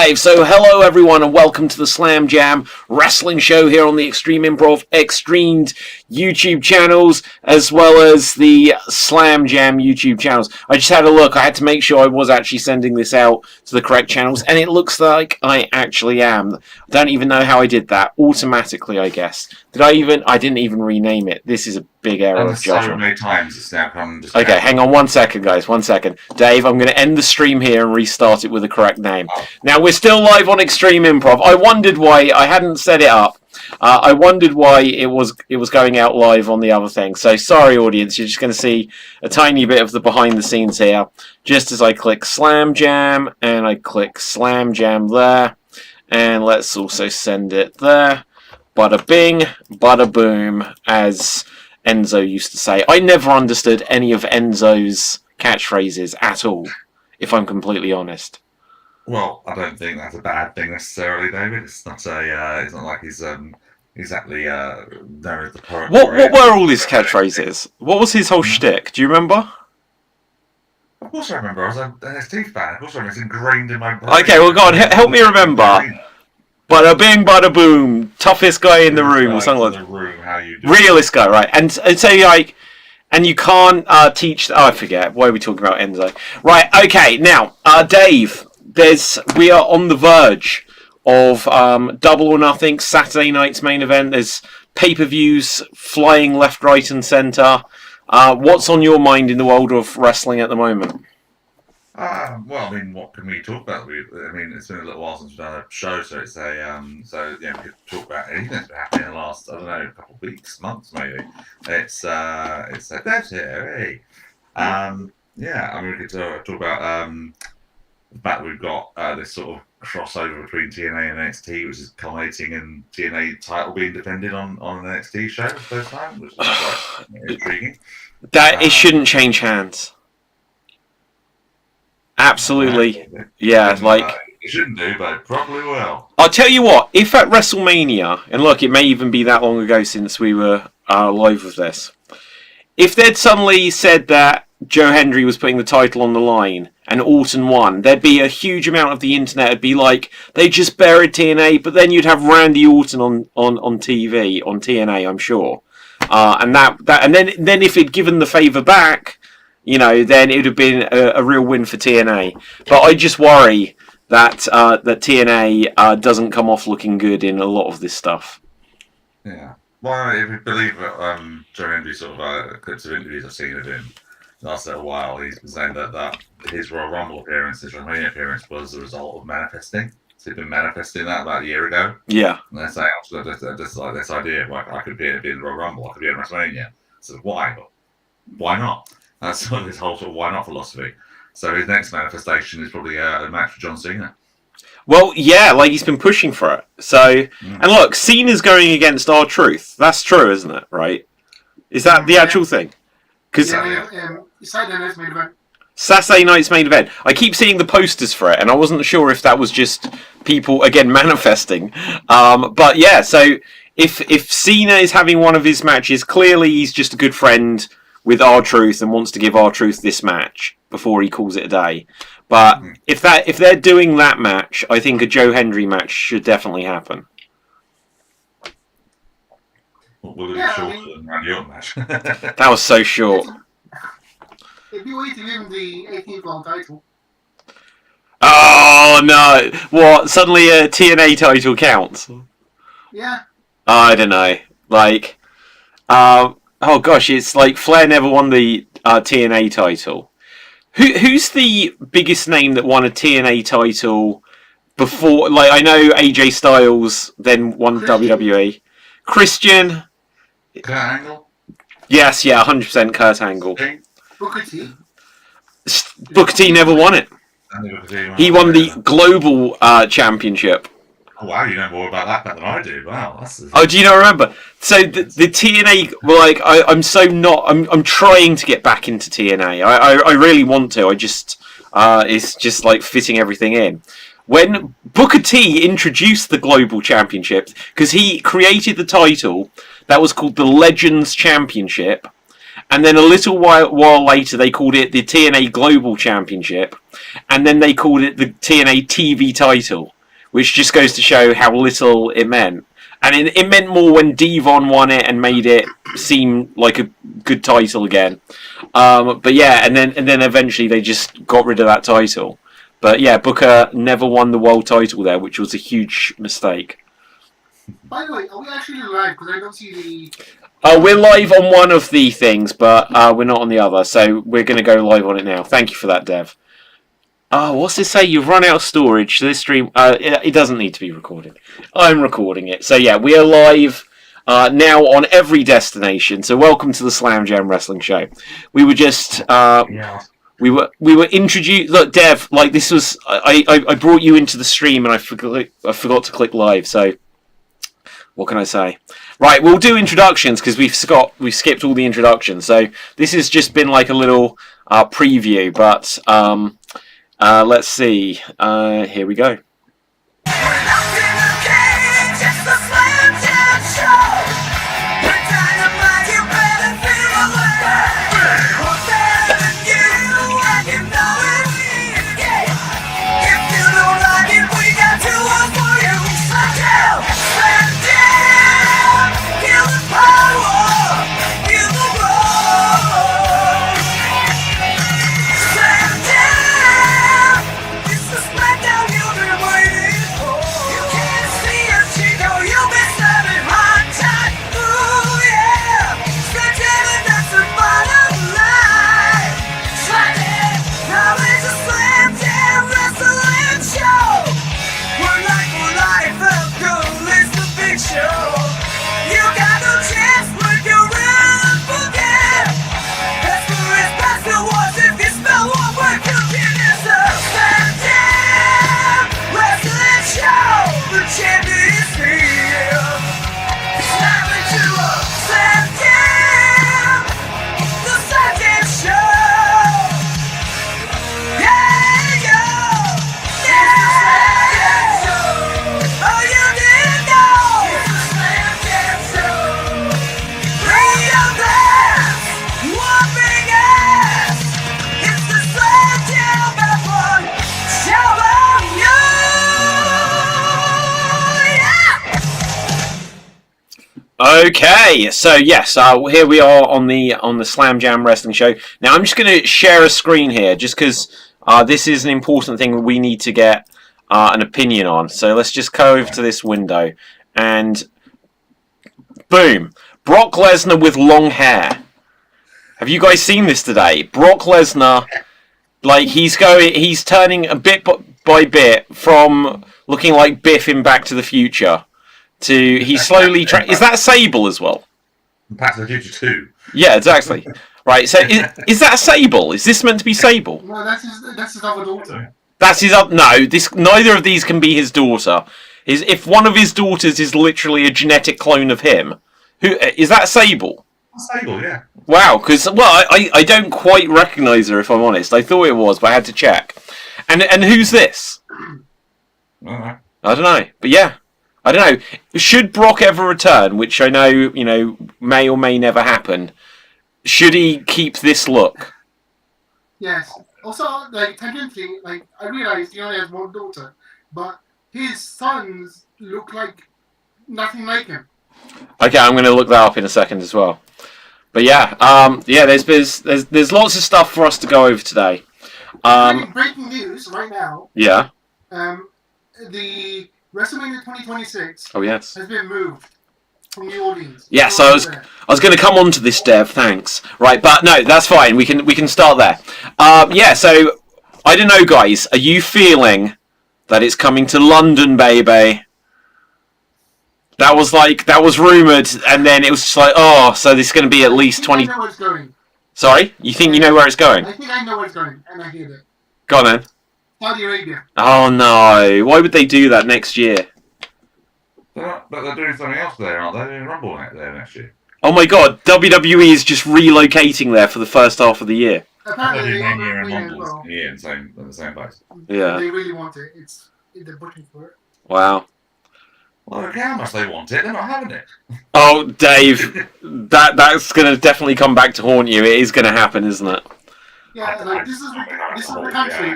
Dave. So hello everyone and welcome to the Slam Jam wrestling show here on the Extreme Improv Xstreamed YouTube channels as well as the Slam Jam YouTube channels. I just had a look. I had to make sure I was actually sending this out to the correct channels and it looks like I actually am. I don't even know how I did that. Automatically, I guess. I didn't even rename it. This is a big error of judgment. So many times it's now come. Okay, hang on 1 second, guys. 1 second. Dave, I'm going to end the stream here and restart it with the correct name. Now, we're still live on Extreme Improv. I wondered why I hadn't set it up. I wondered why it was going out live on the other thing. So, sorry, audience. You're just going to see a tiny bit of the behind the scenes here. Just as I click Slam Jam, and I click Slam Jam there. And let's also send it there. Bada bing, bada boom, as Enzo used to say. I never understood any of Enzo's catchphrases at all, if I'm completely honest. Well, I don't think that's a bad thing necessarily, David. It's not like he's exactly known as the poet. What were all his catchphrases? What was his whole shtick? Do you remember? Of course I remember. I was an NXT fan. Of course I remember. It's ingrained in my brain. Okay, well, go on. Help me remember. Bada bing, bada boom. Toughest guy in the room, or something like that. Realist guy, right? And so like, and you can't teach. Oh, I forget. Why are we talking about Enzo? Right. Okay. Now, Dave, we are on the verge of Double or Nothing, Saturday night's main event. There's pay-per-views flying left, right, and centre. What's on your mind in the world of wrestling at the moment? Well, I mean, what can we talk about? It's been a little while since we've done a show, so it's we could talk about anything that's been happening in the last, I don't know, couple of weeks, months maybe. It's Dev's here, hey. We could talk about the fact that we've got this sort of crossover between TNA and NXT, which is culminating in TNA title being defended on an NXT show for the first time, which is quite intriguing. It shouldn't change hands. Absolutely, yeah. It shouldn't do, but it probably will. I'll tell you what. If at WrestleMania, and look, it may even be that long ago since we were live with this. If they'd suddenly said that Joe Hendry was putting the title on the line and Orton won, there'd be a huge amount of the internet would be like, they just buried TNA, but then you'd have Randy Orton on TV on TNA, I'm sure. And then if it'd given the favour back, then it would have been a real win for TNA. But I just worry that TNA doesn't come off looking good in a lot of this stuff. Yeah. Well, if you believe Joe Hendry sort of clips of interviews I've seen of him last little while, he's been saying that his Royal Rumble appearance, his WrestleMania appearance, was the result of manifesting. So he'd been manifesting that about a year ago. Yeah. And they're saying, just like this idea, like I could be in the Royal Rumble, I could be in WrestleMania. So why? Why not? That's sort of his whole sort of why not philosophy. So his next manifestation is probably a match with John Cena. Well, yeah, like he's been pushing for it. So, and look, Cena's going against R-Truth. That's true, isn't it? Right? Is that the actual thing? Because Saturday night's main event. I keep seeing the posters for it, and I wasn't sure if that was just people again manifesting. But yeah, so if Cena is having one of his matches, clearly he's just a good friend with R-Truth and wants to give R-Truth this match before he calls it a day. But if they're doing that match, I think a Joe Hendry match should definitely happen. Will it be shorter than Randy Orton match? That was so short. It'd be weird to give him the 18th world title. Oh no! What? Suddenly a TNA title counts? Yeah. I don't know. Like, oh gosh, it's like Flair never won the TNA title. Who's the biggest name that won a TNA title before? Like, I know AJ Styles then won WWE. Christian. Kurt Angle? Yes, yeah, 100% Kurt Angle. Booker T? Booker T never won it. He won the Global Championship. Oh, wow, you know more about that than I do. Wow. Do you not remember? So the TNA, I'm trying to get back into TNA. I really want to. It's just like fitting everything in. When Booker T introduced the Global Championship, because he created the title that was called the Legends Championship, and then a little while later they called it the TNA Global Championship, and then they called it the TNA TV title. which just goes to show how little it meant. And it meant more when Devon won it and made it seem like a good title again. But yeah, and then eventually they just got rid of that title. But yeah, Booker never won the world title there, which was a huge mistake. By the way, are we actually live? Because I don't see the... We're live on one of the things, but we're not on the other. So we're going to go live on it now. Thank you for that, Dev. What's it say? You've run out of storage. So this stream, it doesn't need to be recorded. I'm recording it. So yeah, we are live now on every destination. So welcome to the Slam Jam Wrestling Show. We were just, we were introduced. Look, Dev, like this was, I brought you into the stream and I forgot to click live. So what can I say? Right, we'll do introductions because we've skipped all the introductions. So this has just been like a little preview, but. Let's see. Here we go. Okay, so yes, here we are on the Slam Jam Wrestling Show. Now I'm just going to share a screen here, just because this is an important thing we need to get an opinion on. So let's just go over to this window, and boom, Brock Lesnar with long hair. Have you guys seen this today? Brock Lesnar, like he's turning a bit by bit from looking like Biff in Back to the Future. He's slowly is that Sable as well? Back to the Future 2. Yeah, exactly. Right, so is that Sable? Is this meant to be Sable? No, that's his other daughter. That's his other... No, neither of these can be his daughter. If one of his daughters is literally a genetic clone of him, is that Sable? Sable, yeah. Wow, because, well, I don't quite recognise her, if I'm honest. I thought it was, but I had to check. And who's this? Alright. I don't know, but yeah. I don't know. Should Brock ever return, which I know, may or may never happen, should he keep this look? Yes. Also, like, tangentially, like, I realised he only has one daughter, but his sons look like nothing like him. Okay, I'm going to look that up in a second as well. But yeah, there's lots of stuff for us to go over today. Breaking news right now. Yeah. The WrestleMania 2026 yes. has been moved from New Orleans. Yeah, so I was going to come on to this, Dev, thanks. Right, but no, that's fine. We can start there. Yeah, so I don't know, guys. Are you feeling that it's coming to London, baby? That was rumoured, and then it was just like, oh, so this is going to be at least 20... I know where it's going. Sorry? You think you know where it's going? I think I know where it's going, and I hate it. Go on, then. Saudi Arabia. Oh, no. Why would they do that next year? But they're doing something else there, aren't they? They're doing Rumble out there next year. Oh, my God. WWE is just relocating there for the first half of the year. Apparently, They're they doing Mania and want Rumble as well. in the same place. Yeah. They really want it. They're pushing for it. Wow. Well, look how much they want it. They're not having it. Oh, Dave, that's going to definitely come back to haunt you. It is going to happen, isn't it? Yeah, like, this is the country.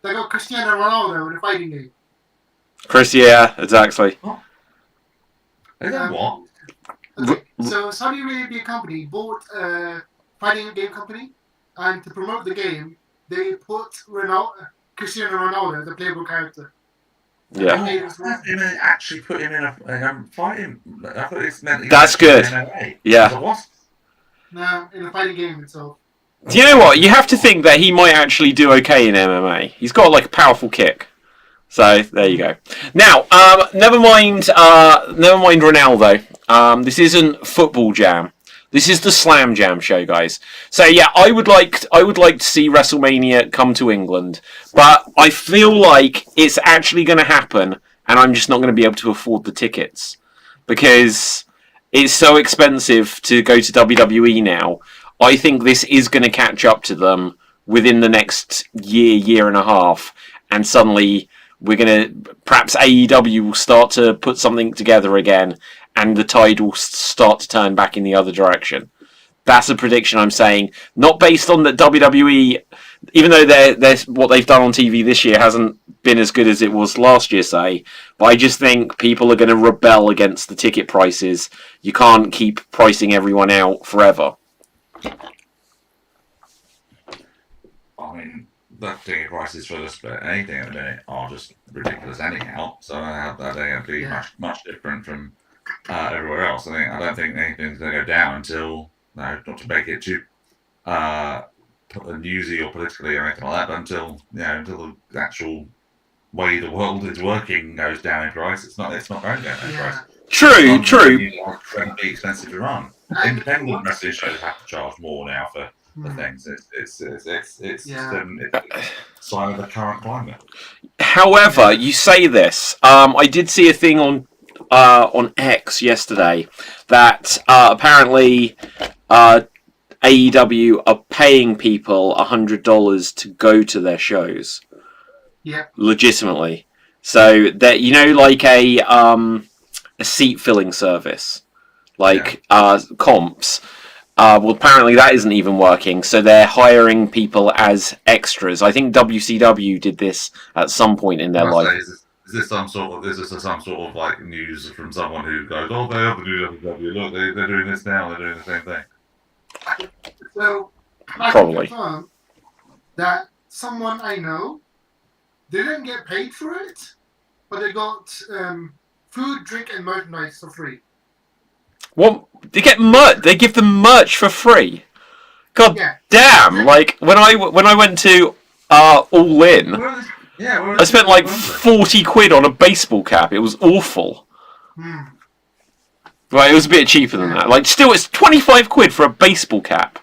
They got Cristiano Ronaldo in a fighting game. Chris, yeah, exactly. They don't what? Okay, so Saudi Arabia company bought a fighting game company, and to promote the game, they put Cristiano Ronaldo, the playable character. Yeah. They actually put him in a fighting. I thought it's meant. That's good. MMA. Yeah. So what? No, in the fighting game itself. Do you know what? You have to think that he might actually do okay in MMA. He's got like a powerful kick. So there you go. Now, never mind Ronaldo. This isn't Football Jam. This is the Slam Jam show, guys. So yeah, I would like to see WrestleMania come to England, but I feel like it's actually going to happen, and I'm just not going to be able to afford the tickets because it's so expensive to go to WWE now. I think this is going to catch up to them within the next year and a half, and suddenly we're going to, perhaps AEW will start to put something together again, and the tide will start to turn back in the other direction. That's a prediction I'm saying, not based on that WWE, even though they're what they've done on TV this year hasn't been as good as it was last year, say, but I just think people are going to rebel against the ticket prices. You can't keep pricing everyone out forever. I mean, the ticket prices for this, but anything at the minute are just ridiculous anyhow. So I think it'll be much different from everywhere else. I don't think anything's going to go down until, not to make it too newsy or politically or anything like that, but until the actual way the world is working goes down in price. It's not going down in price. True. Incredibly expensive to run. Independent wrestling shows have to charge more now for things. It's sign of the current climate. However, you say this. I did see a thing on X yesterday that apparently AEW are paying people $100 to go to their shows. Yeah. Legitimately. So that like a seat filling service, like comps. Well, apparently that isn't even working. So they're hiring people as extras. I think WCW did this at some point in their life. Is this some sort of like news from someone who goes, "Oh, they have to do WWE. Look, they're doing this now. They're doing the same thing." So I probably can confirm that someone I know didn't get paid for it, but they got food, drink, and merchandise for free. What? They get merch? They give them merch for free? God damn! Like when I went to All In, I spent like 40 quid on a baseball cap. It was awful. Right, it was a bit cheaper than that. Like, still, it's 25 quid for a baseball cap.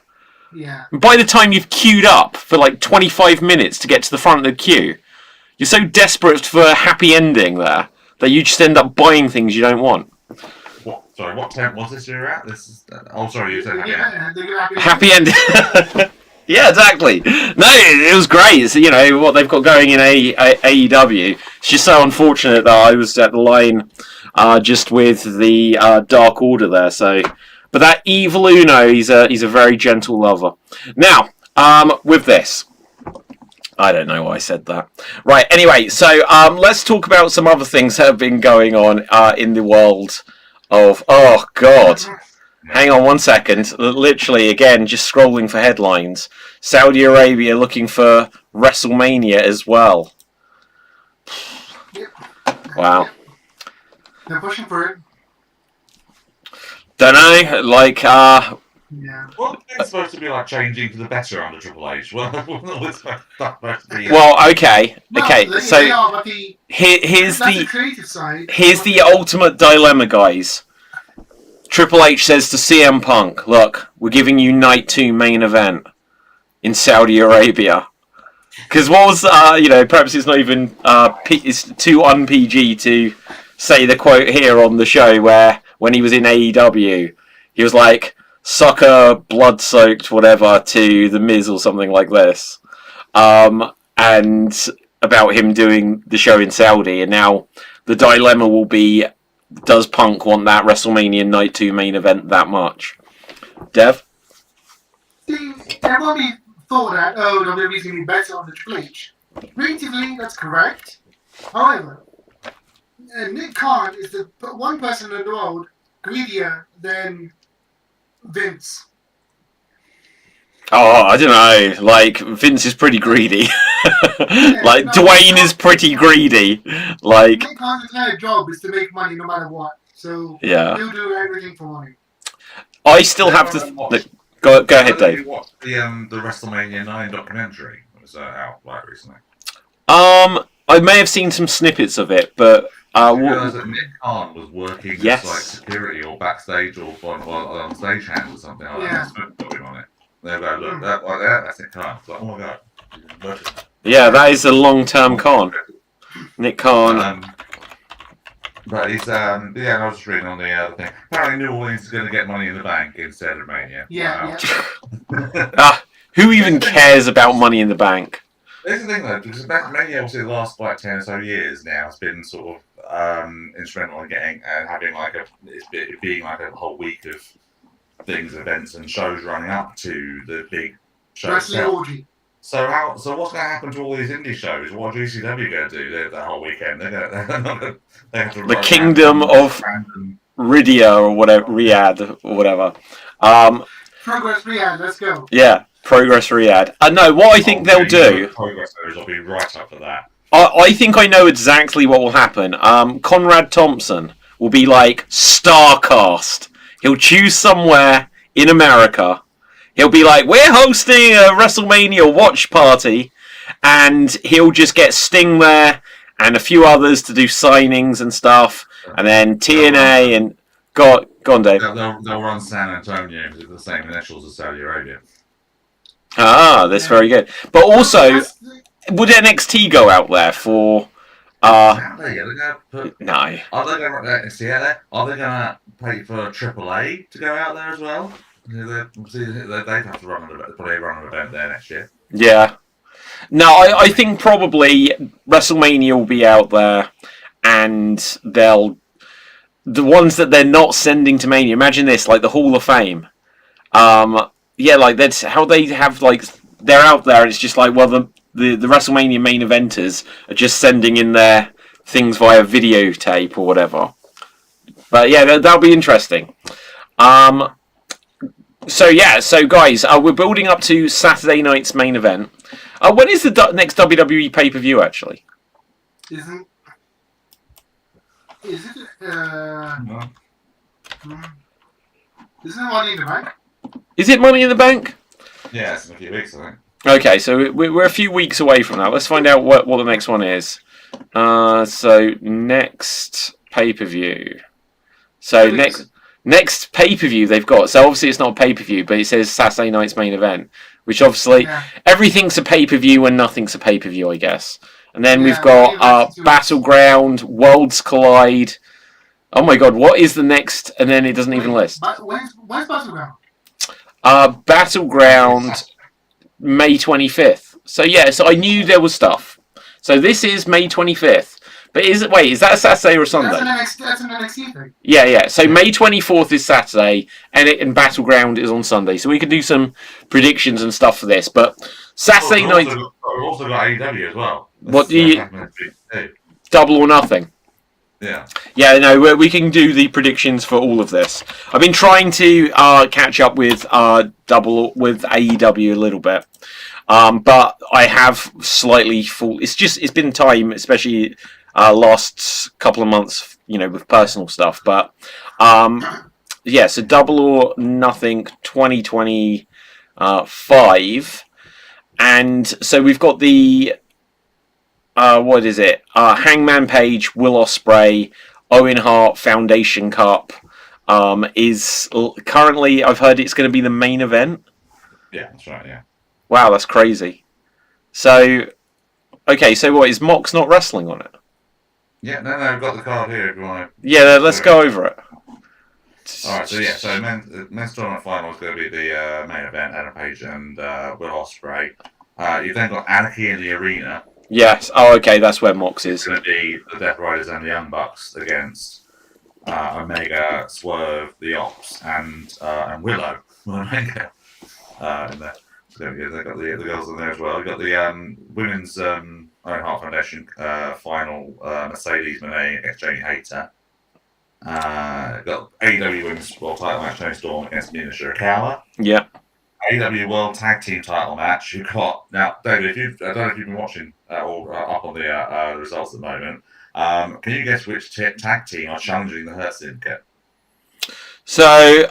Yeah. And by the time you've queued up for like 25 minutes to get to the front of the queue, you're so desperate for a happy ending there that you just end up buying things you don't want. What tent was this you're at? This is. You said happy ending. Happy ending. Yeah, exactly. No, it was great. It's, what they've got going in AEW. It's just so unfortunate that I was at the line just with the Dark Order there. So, but that Evil Uno, he's a very gentle lover. Now, with this, I don't know why I said that. Right. Anyway, so let's talk about some other things that have been going on in the world of. Oh God. Hang on one second. Literally, again, just scrolling for headlines. Saudi Arabia looking for WrestleMania as well. Wow. They're pushing for it. Don't know. Like, yeah. Well, it's supposed to be like changing for the better under Triple H. Well, okay. So here's the ultimate dilemma, guys. Triple H says to CM Punk, look, we're giving you Night 2 main event in Saudi Arabia. Because what was, perhaps it's not even, it's too un-PG to say the quote here on the show where, when he was in AEW, he was like, sucker, blood-soaked, whatever, to The Miz or something like this. And about him doing the show in Saudi. And now the dilemma will be, does Punk want that WrestleMania Night 2 main event that much? Dev? See, everybody thought that, WWE's going to be better on the Triple H. Creatively, that's correct. However, Nick Khan is the one person in the world greedier than Vince. Oh, I don't know. Like Vince is pretty greedy. Like no, Dwayne is pretty greedy. Like Nick Khan's entire job is to make money no matter what. So yeah, he'll do everything for money. I still have to. Go ahead, Dave. You watched the WrestleMania 9 documentary that was out like recently. I may have seen some snippets of it, but you realise that Nick Khan was working Yes. as like security or backstage or on stage hands or something like Yeah. that. Put him on it. They go, look, that's Nick Khan. It's like, oh my god. yeah, that is a long-term con. Nick Khan. But he's I was just reading on the other thing. Apparently, New Orleans is going to get Money in the Bank instead of Mania. Yeah. Who even cares about Money in the Bank? There's the thing though, because Mania obviously the last like 10 or so years now has been sort of instrumental in getting and having like it being like a whole week of things, events, and shows running up to the big show. Wrestling orgy. So what's going to happen to all these indie shows? What are GCW going to do that whole weekend? They have to The Kingdom of Riyadh or whatever, Riyadh or whatever. Progress Riyadh, let's go. Yeah, Progress Riyadh. No, what I think they'll do. Progress will be right up for that. I think I know exactly what will happen. Conrad Thompson will be like StarCast. He'll choose somewhere in America. He'll be like, we're hosting a WrestleMania watch party, and he'll just get Sting there and a few others to do signings and stuff, and then TNA and go on, Dave. They'll run San Antonio with the same initials as Saudi Arabia. Ah, that's very good. But also, would NXT go out there for? No. Are they going to pay for AAA to go out there as well? They'd have to probably run an event there next year. Yeah. No, I think probably WrestleMania will be out there, and the ones that they're not sending to Mania. Imagine this, like the Hall of Fame. Yeah, like that's how they have like they're out there, and it's just like, well, the WrestleMania main eventers are just sending in their things via videotape or whatever. But yeah, that'll be interesting. So guys, we're building up to Saturday night's main event. When is the next WWE pay-per-view actually? Is it Money in the Bank? Is it Money in the Bank? Yeah, it's in a few weeks, I think. Okay, so we're a few weeks away from that. Let's find out what the next one is. So next pay-per-view. So next pay-per-view they've got. So obviously it's not a pay-per-view, but it says Saturday night's main event, which obviously everything's a pay-per-view and nothing's a pay-per-view, I guess. And then we've got Battleground, Worlds Collide. Oh my god, what is the next? And then it doesn't even list. When's Battleground? Battleground, May 25th. So yeah, so I knew there was stuff. So this is May 25th. But is that a Saturday or a Sunday? That's an NXT thing. Yeah. So May 24th is Saturday, and Battleground is on Sunday. So we could do some predictions and stuff for this. But Saturday night. We've also got AEW as well. What do you? Double or nothing. Yeah. Yeah, no, we can do the predictions for all of this. I've been trying to catch up with AEW a little bit, but I have slightly full. It's been time, especially last couple of months, with personal stuff. But yeah, so Double or Nothing 2025, and so we've got the. What is it? Hangman Page, Will Ospreay, Owen Hart Foundation Cup is currently. I've heard it's going to be the main event. Yeah, that's right. Yeah. Wow, that's crazy. So, okay, so what is Mox not wrestling on it? Yeah, no, I've got the card here. If you want to... Yeah, let's go over it. All right, so men's tournament final is going to be the main event. Adam Page and Will Ospreay. You've then got Anarchy in the arena. Yes. Oh, okay. That's where Mox is. It's going to be the Death Riders and the Young Bucks against Omega, Swerve, the Ops, and Willow. Omega in there. So yeah, they got the girls in there as well. We got the women's Owen Hart Foundation final. SNMEMay against Jamie Hayter. Got AEW Women's World Title match. Tony Storm against Mina Shirakawa. Yeah. AEW World Tag Team Title match. You got now, David. I don't know if you've been watching or up on the results at the moment. Can you guess which tag team are challenging the Hurt Syndicate? So,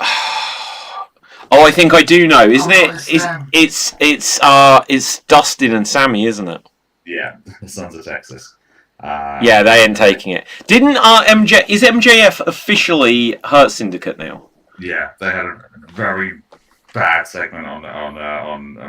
I think I do know, isn't it? It's Dustin and Sammy, isn't it? Yeah, the Sons of Texas. Yeah, they ain't taking it. Didn't is MJF officially Hurt Syndicate now? Yeah, they had a very bad segment on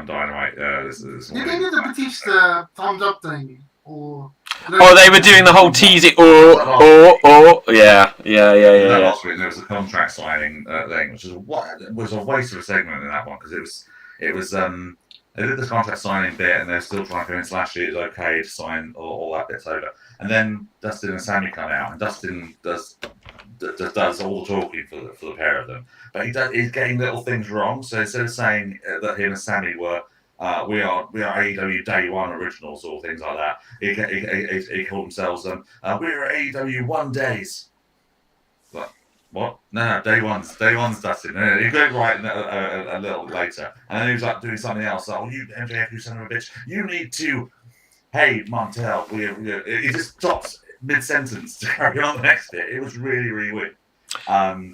Dynamite. This Did they do the Batista thumbs up thing? Or they were doing the whole teasing. Yeah. Last week there was a contract signing thing, which was a waste of a segment in that one because it was they did the contract signing bit and they're still trying to convince Lashley it's okay to sign all that bit's over. And then Dustin and Sammy come out, and Dustin does all the talking for the pair of them. But he's getting little things wrong. So instead of saying that him and Sammy were we are AEW Day One originals or things like that, he called themselves we're AEW One Days. But what? No, Day One's Dustin. He got it right a little later, and then he was like doing something else. Like, you MJF, you son of a bitch, you need to. Hey, Montel, he just stops mid-sentence to carry on the next bit. It was really, really weird.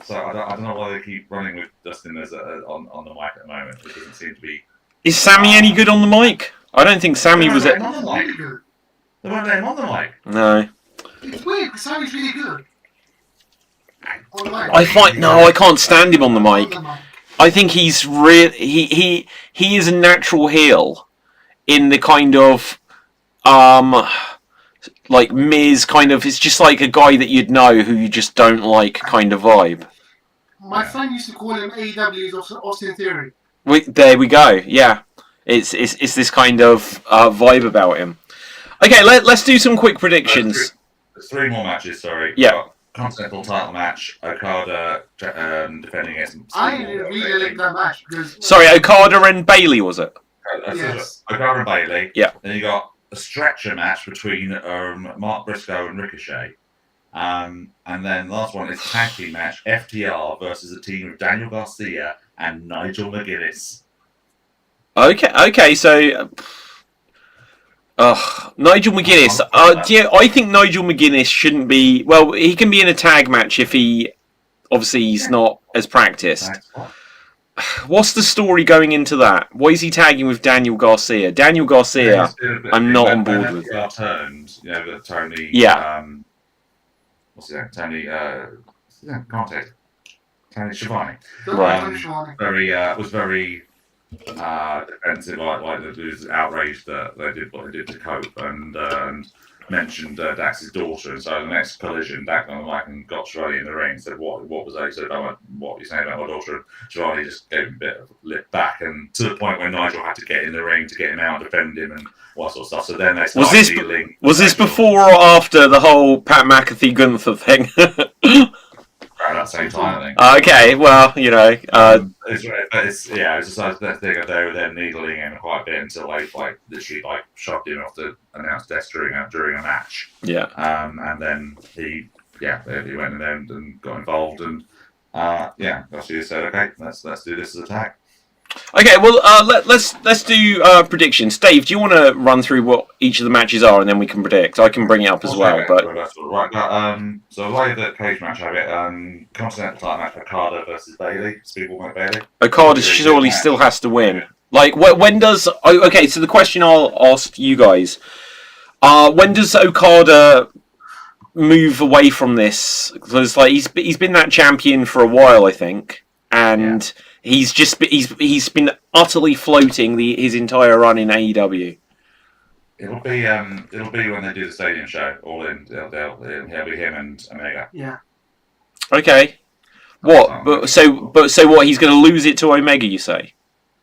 So I don't know why they keep running with Dustin as on the mic at the moment. It doesn't seem to be. Is Sammy any good on the mic? I don't think Sammy was it. They won't let him on the mic. No. It's weird because Sammy's really good. On the mic. I can't stand him on the mic. I think he's he is a natural heel in the kind of like Miz kind of. It's just like a guy that you'd know who you just don't like kind of vibe. My friend used to call him AEW's Austin Theory. There we go. Yeah, it's this kind of vibe about him. Okay, let's do some quick predictions. There's three more matches. Sorry. Yeah. Continental title match. Okada defending against. I really like that match because. Sorry, Okada and Bailey, was it? Yes. Okada and Bailey. Yeah. Then you got a stretcher match between Mark Briscoe and Ricochet. And then the last one is tag team match, FTR versus a team of Daniel Garcia and Nigel McGuinness. Okay, so Nigel McGuinness. I think Nigel McGuinness shouldn't be. Well, he can be in a tag match if he's not as practiced. What's the story going into that? Why is he tagging with Daniel Garcia? Daniel Garcia, I'm not on board with. Tony. Yeah. What's his name? Tony. Contact. Tony Schiavone. Right. Was very defensive. Like he was outraged that they did what they did to Cope and mentioned Dax's daughter. And so the next collision, Dax on the mic and got Shivani in the ring. Said what was that? He said, what you saying about my daughter? And Shivani just gave him a bit of lip back, and to the point where Nigel had to get in the ring to get him out and defend him and all that sort of stuff. So then they started dealing. Was this before or after the whole Pat McAfee Gunther thing? Around that same time, I think. Okay, well, you know, it's just like that thing. They were then needling him quite a bit until they literally shoved him off the announced desk during a match. Yeah. And then he went in there and got involved and Garcia said, okay, let's do this as a tag. Okay, well, let's do predictions. Dave, do you want to run through what each of the matches are, and then we can predict? I can bring it up as well. But right, so the way that cage match have it, continental title match, Okada versus Bailey. Speedball Bailey. Okada surely still has to win. Like, when does? Okay, so the question I'll ask you guys: when does Okada move away from this? Because he's been that champion for a while, I think, and. Yeah. He's been utterly floating his entire run in AEW. It'll be when they do the stadium show. All in, he'll be him and Omega. Yeah. Okay. What? But what? He's going to lose it to Omega, you say?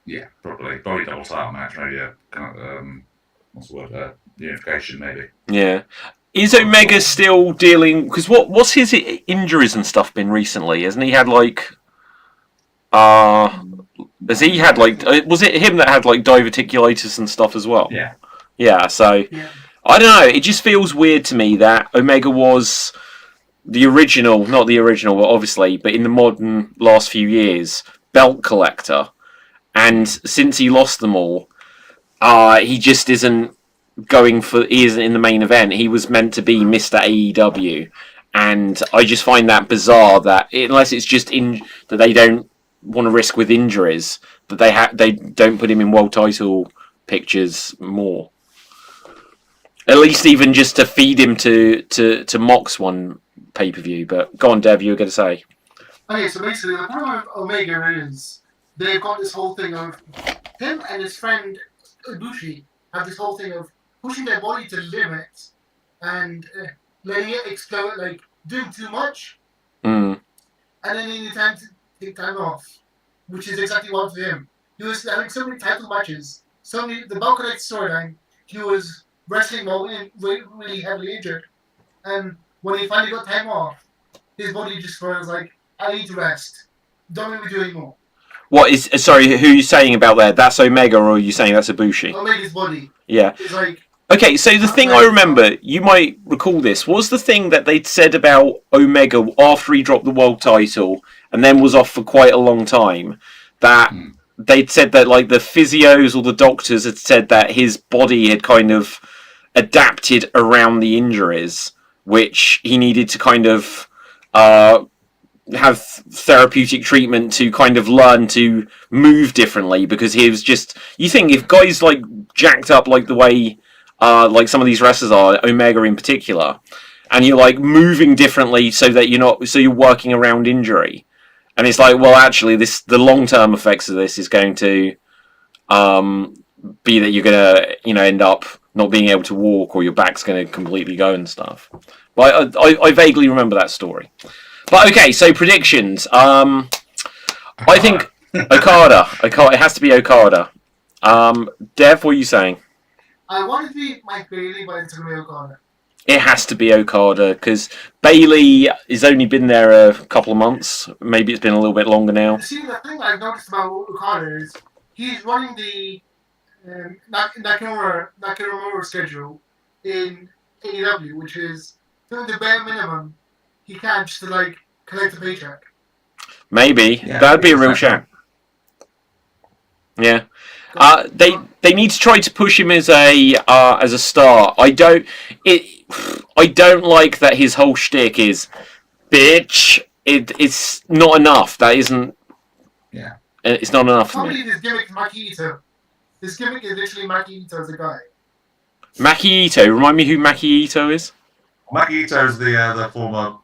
Yeah, probably double title match, maybe. Kind of, what's the word? Unification, maybe. Yeah. Is Omega still dealing? Because what's his injuries and stuff been recently? Hasn't he had Because he had like, was it him that had like diverticulitis and stuff as well? Yeah. Yeah. So Yeah. I don't know. It just feels weird to me that Omega was the original, not the original, but obviously, but in the modern last few years, belt collector, and since he lost them all, he just isn't going for. He isn't in the main event. He was meant to be Mr. AEW, and I just find that bizarre that unless it's just that they don't want to risk with injuries, that they don't put him in world title pictures more. At least even just to feed him to Mox one pay-per-view. But go on, Dev, you were going to say. Okay, so basically, the problem with Omega is they've got this whole thing of him and his friend Ibushi have this whole thing of pushing their body to the limit and letting it explode, like doing too much, Mm. and then needing time to take time off, which is exactly what for him. He was having so many title matches, the bulk of that storyline, he was wrestling while really heavily injured, and when he finally got time off, his body just was like, I need to rest. Don't let me do anymore. What is? Sorry, who are you saying about there? That's Omega, or are you saying that's Ibushi? Omega's body. Yeah. It's like. Okay, so the thing I remember, you might recall this, was the thing that they'd said about Omega after he dropped the world title and then was off for quite a long time, that they'd said that like the physios or the doctors had said that his body had kind of adapted around the injuries, which he needed to kind of have therapeutic treatment to kind of learn to move differently, because he was just, you think if guys like jacked up like the way like some of these wrestlers are, Omega in particular, and you're like moving differently so that you're working around injury, and it's like, well, actually the long-term effects of this is going to be that you're gonna end up not being able to walk, or your back's going to completely go and stuff. But I vaguely remember that story. But okay, so predictions. I think Okada. It has to be Okada. Dev, what are you saying? I want it to be Mike Bailey, but it's going to be Okada. It has to be Okada, because Bailey has only been there a couple of months. Maybe it's been a little bit longer now. See, the thing I've noticed about Okada is he's running the Nakamura schedule in AEW, which is doing the bare minimum he can just to like collect a paycheck. Maybe. Yeah, That'd be a real shame. Yeah. They need to try to push him as a star. I don't like that his whole shtick is, bitch. It's not enough. That isn't. Yeah. It's not enough for Probably me. this gimmick is Maki Ito. This gimmick is literally Maki Ito as a guy. Maki Ito. Remind me who Maki Ito is. Maki Ito's the former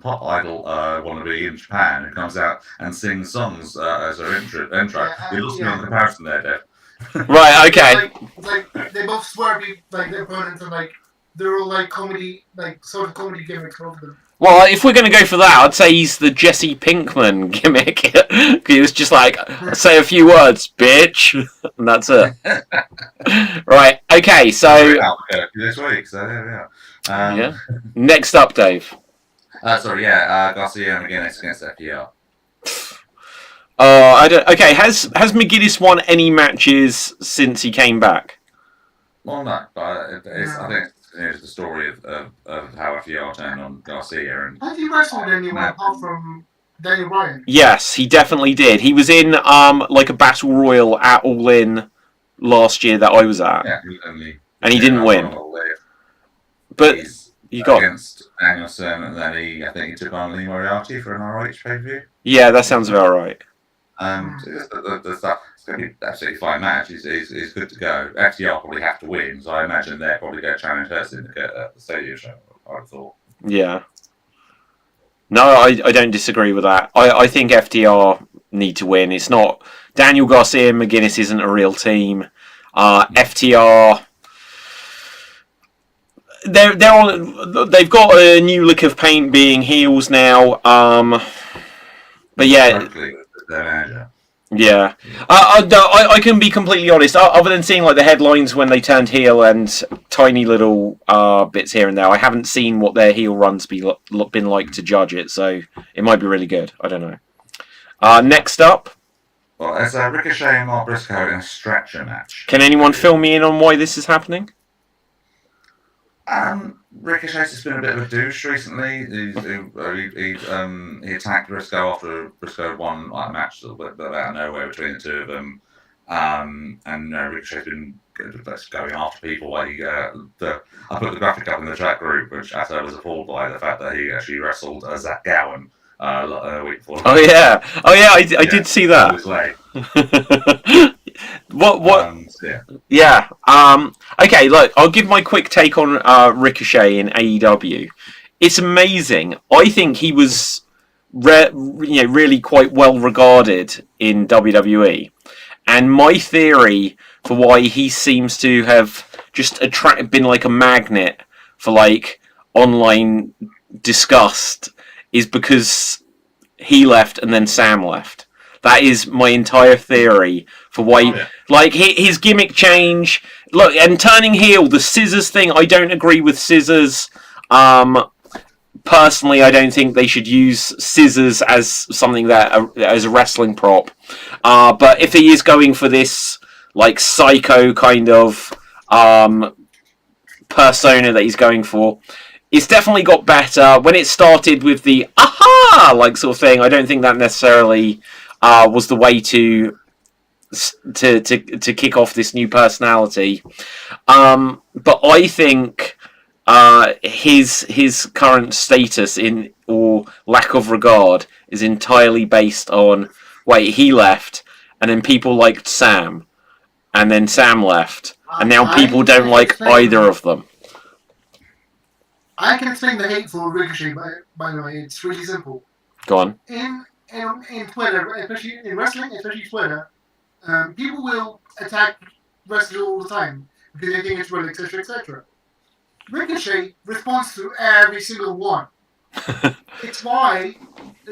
pop idol wannabe in Japan, who comes out and sings songs as her intro. Yeah, You're listening on the comparison there, Dev. Right. Okay. It's like they both swear to be like their opponents, and like they're all like comedy, like sort of comedy gimmicks, both of them. Well, if we're going to go for that, I'd say he's the Jesse Pinkman gimmick. He was just like, say a few words, bitch, and that's it. Right. Okay. So. This week, so there we are. Yeah. Next up, Dave. Garcia and McGuinness against FTR. I don't. Okay. Has McGuinness won any matches since he came back? Well, no, but I think it's the story of how FTR turned on Garcia. And Has he wrestled anyone apart from Daniel Bryan? Yes, he definitely did. He was in like a battle royal at All In last year that I was at, and he didn't win. But you got against Danielson, and then I think he took on Lee Moriarty for an ROH pay-per-view. Yeah, that sounds about right. The stuff. It's going to be absolutely fine match. He's good to go. FTR probably have to win, so I imagine they're probably going to challenge her syndicate at the stadium show. I thought. Yeah. No, I don't disagree with that. I think FTR need to win. It's not Daniel Garcia and McGuinness isn't a real team. FTR. They've got a new lick of paint being heels now. But yeah. Yeah. I can be completely honest. Other than seeing like the headlines when they turned heel and tiny little bits here and there, I haven't seen what their heel runs been like to judge it. So it might be really good. I don't know. Next up. Well, it's Ricochet and Mark Briscoe in a stretcher match. Can anyone fill me in on why this is happening? Ricochet's just been a bit of a douche recently. He attacked Briscoe after Briscoe won like a match a little bit out of nowhere between the two of them. And Ricochet's been going after people. Like I put the graphic up in the chat group, which I was appalled by the fact that he actually wrestled Zach Gowen a week before. Oh yeah, I did see that. What? Yeah. Okay, look, I'll give my quick take on Ricochet in AEW. It's amazing. I think he was, really quite well regarded in WWE, and my theory for why he seems to have just been like a magnet for like online disgust is because he left and then Sam left. That is my entire theory for why, like, his gimmick change. Look, and turning heel, the scissors thing, I don't agree with scissors. Personally, I don't think they should use scissors as something as a wrestling prop. But if he is going for this, like, psycho kind of persona that he's going for, it's definitely got better. When it started with the aha like sort of thing, I don't think that necessarily was the way to kick off this new personality. But I think his current status or lack of regard is entirely based on he left, and then people liked Sam, and then Sam left, and now people don't like either of them. I can explain the hate for Ricochet, by the way. It's really simple. Go on. In Twitter, especially in wrestling, especially Twitter, people will attack wrestlers all the time because they think it's real, etc., etc. Ricochet responds to every single one. It's why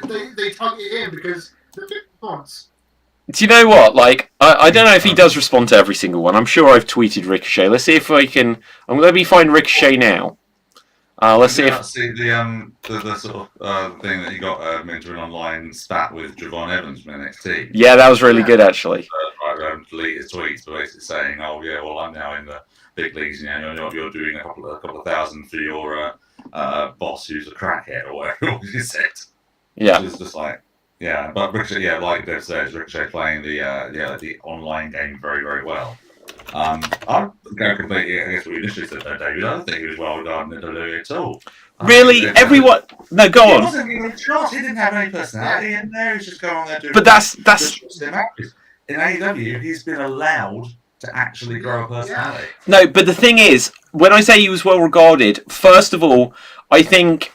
they target him, because the big response. Do you know what? Like, I don't know if he does respond to every single one. I'm sure I've tweeted Ricochet. Let's see if I can. Let me find Ricochet now. Let's see if the sort of thing that you got mentoring online spat with Javon Evans from NXT. Yeah, that was really good actually. Delete his tweets, basically saying, "Oh yeah, well I'm now in the big leagues. You're doing a couple of thousand for your boss who's a crackhead or whatever you said." Yeah, it's just like but Ricochet, like Dave says, Ricochet playing the online game very, very well. I'm going completely against what you initially said there, David. I don't think he was well regarded in WWE at all. Really? Everyone? No, go on. He wasn't given a chance. He didn't have any personality in there. He's just going on there doing. But that's in AEW. He's been allowed to actually grow a personality. No, but the thing is, when I say he was well regarded, first of all, I think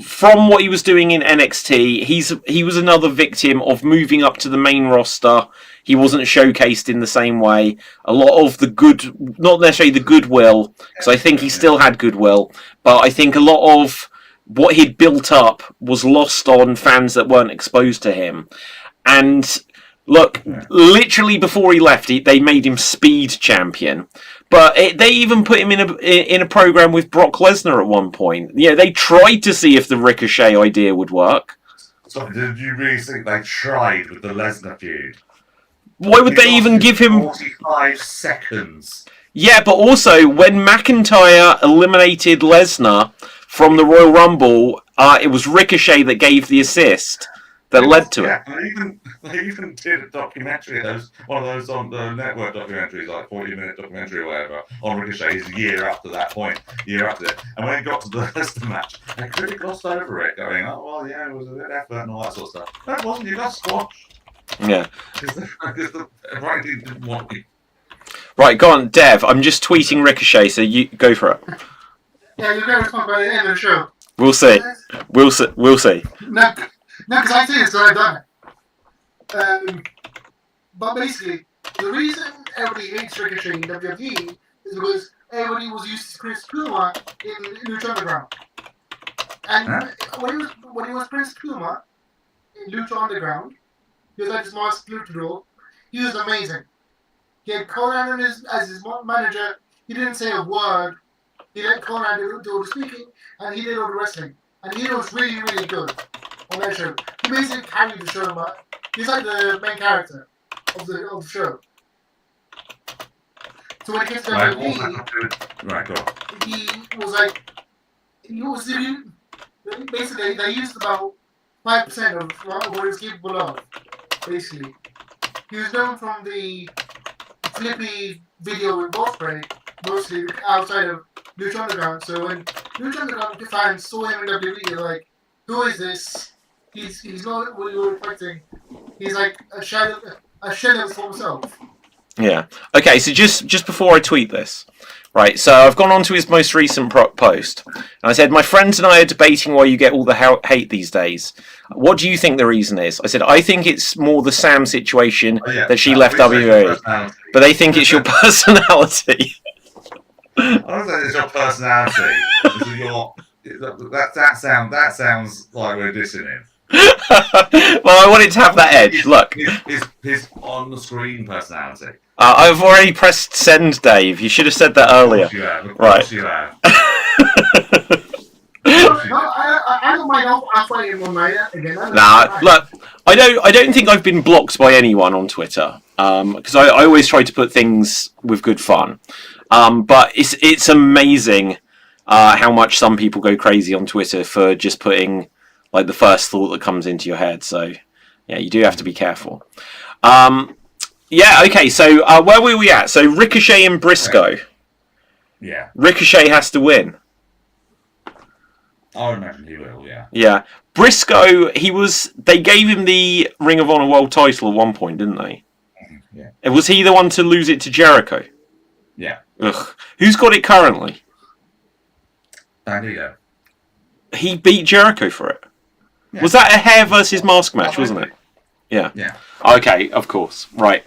from what he was doing in NXT, he was another victim of moving up to the main roster. He wasn't showcased in the same way. A lot of the good, not necessarily the goodwill, because I think he still had goodwill, but I think a lot of what he'd built up was lost on fans that weren't exposed to him. And look, literally before he left, they made him Speed Champion. But they even put him in a program with Brock Lesnar at one point. They tried to see if the Ricochet idea would work. So did you really think they tried with the Lesnar feud? Why would they even give him 45 seconds? Yeah, but also when McIntyre eliminated Lesnar from the Royal Rumble, it was Ricochet that gave the assist that led to it. They even did a documentary, one of those on the network documentaries, like 40-minute documentary or whatever, on Ricochet's year up to that point, And when it got to the Lesnar match, they could have glossed over it, going, "Oh well, yeah, it was a bit effort and all that sort of stuff." That wasn't. You got squashed. Yeah. Because the writing didn't want you. Right, go on, Dev. I'm just tweeting Ricochet, so you go for it. Yeah, you're going to respond by the end of the show. We'll see. We'll see. No, because I see it, so I've done it. But basically, the reason everybody hates Ricochet in WWE is because everybody was used to Prince Puma in Lucha Underground. And when he was Prince Puma in Lucha Underground, he was like this masked luchador. He was amazing. He had Conan as his manager. He didn't say a word. He let Conan do all the speaking, and he did all the wrestling. And he was really, really good on that show. He basically carried the show, but he's like the main character. of the show. So when it came to Right, WWE, right, go on. he was like, basically they used about 5% of what he was capable of. Basically, he was known from the Flippy video with Ospreay, mostly outside of Lucha Underground. So when Lucha Underground fans saw him in WWE, they're like, "Who is this? He's not what you were expecting. He's like a shadow of himself." Yeah. Okay, so just before I tweet this, right, so I've gone on to his most recent post, and I said, my friends and I are debating why you get all the hate these days. What do you think the reason is? I said, I think it's more the Sam situation that she left WWE, but they think it's your personality. I don't think it's your personality. That sounds like we're dissing him. Well, I wanted to have that edge. Look, his on-the-screen personality. I've already pressed send, Dave. You should have said that earlier. Of course Right. you have. I don't mind halfway in one night again. Nah, look, I don't think I've been blocked by anyone on Twitter because I always try to put things with good fun. But it's amazing how much some people go crazy on Twitter for just putting like the first thought that comes into your head. So yeah, you do have to be careful. Yeah, okay. So where were we at? So Ricochet and Briscoe. Yeah. Ricochet has to win. I would imagine he will, yeah. Yeah. Briscoe, they gave him the Ring of Honor World title at one point, didn't they? Yeah. Was he the one to lose it to Jericho? Yeah. Ugh. Who's got it currently? Bandito. He beat Jericho for it. Yeah. Was that a hair versus mask match, wasn't it? Yeah. Yeah. Okay, of course. Right.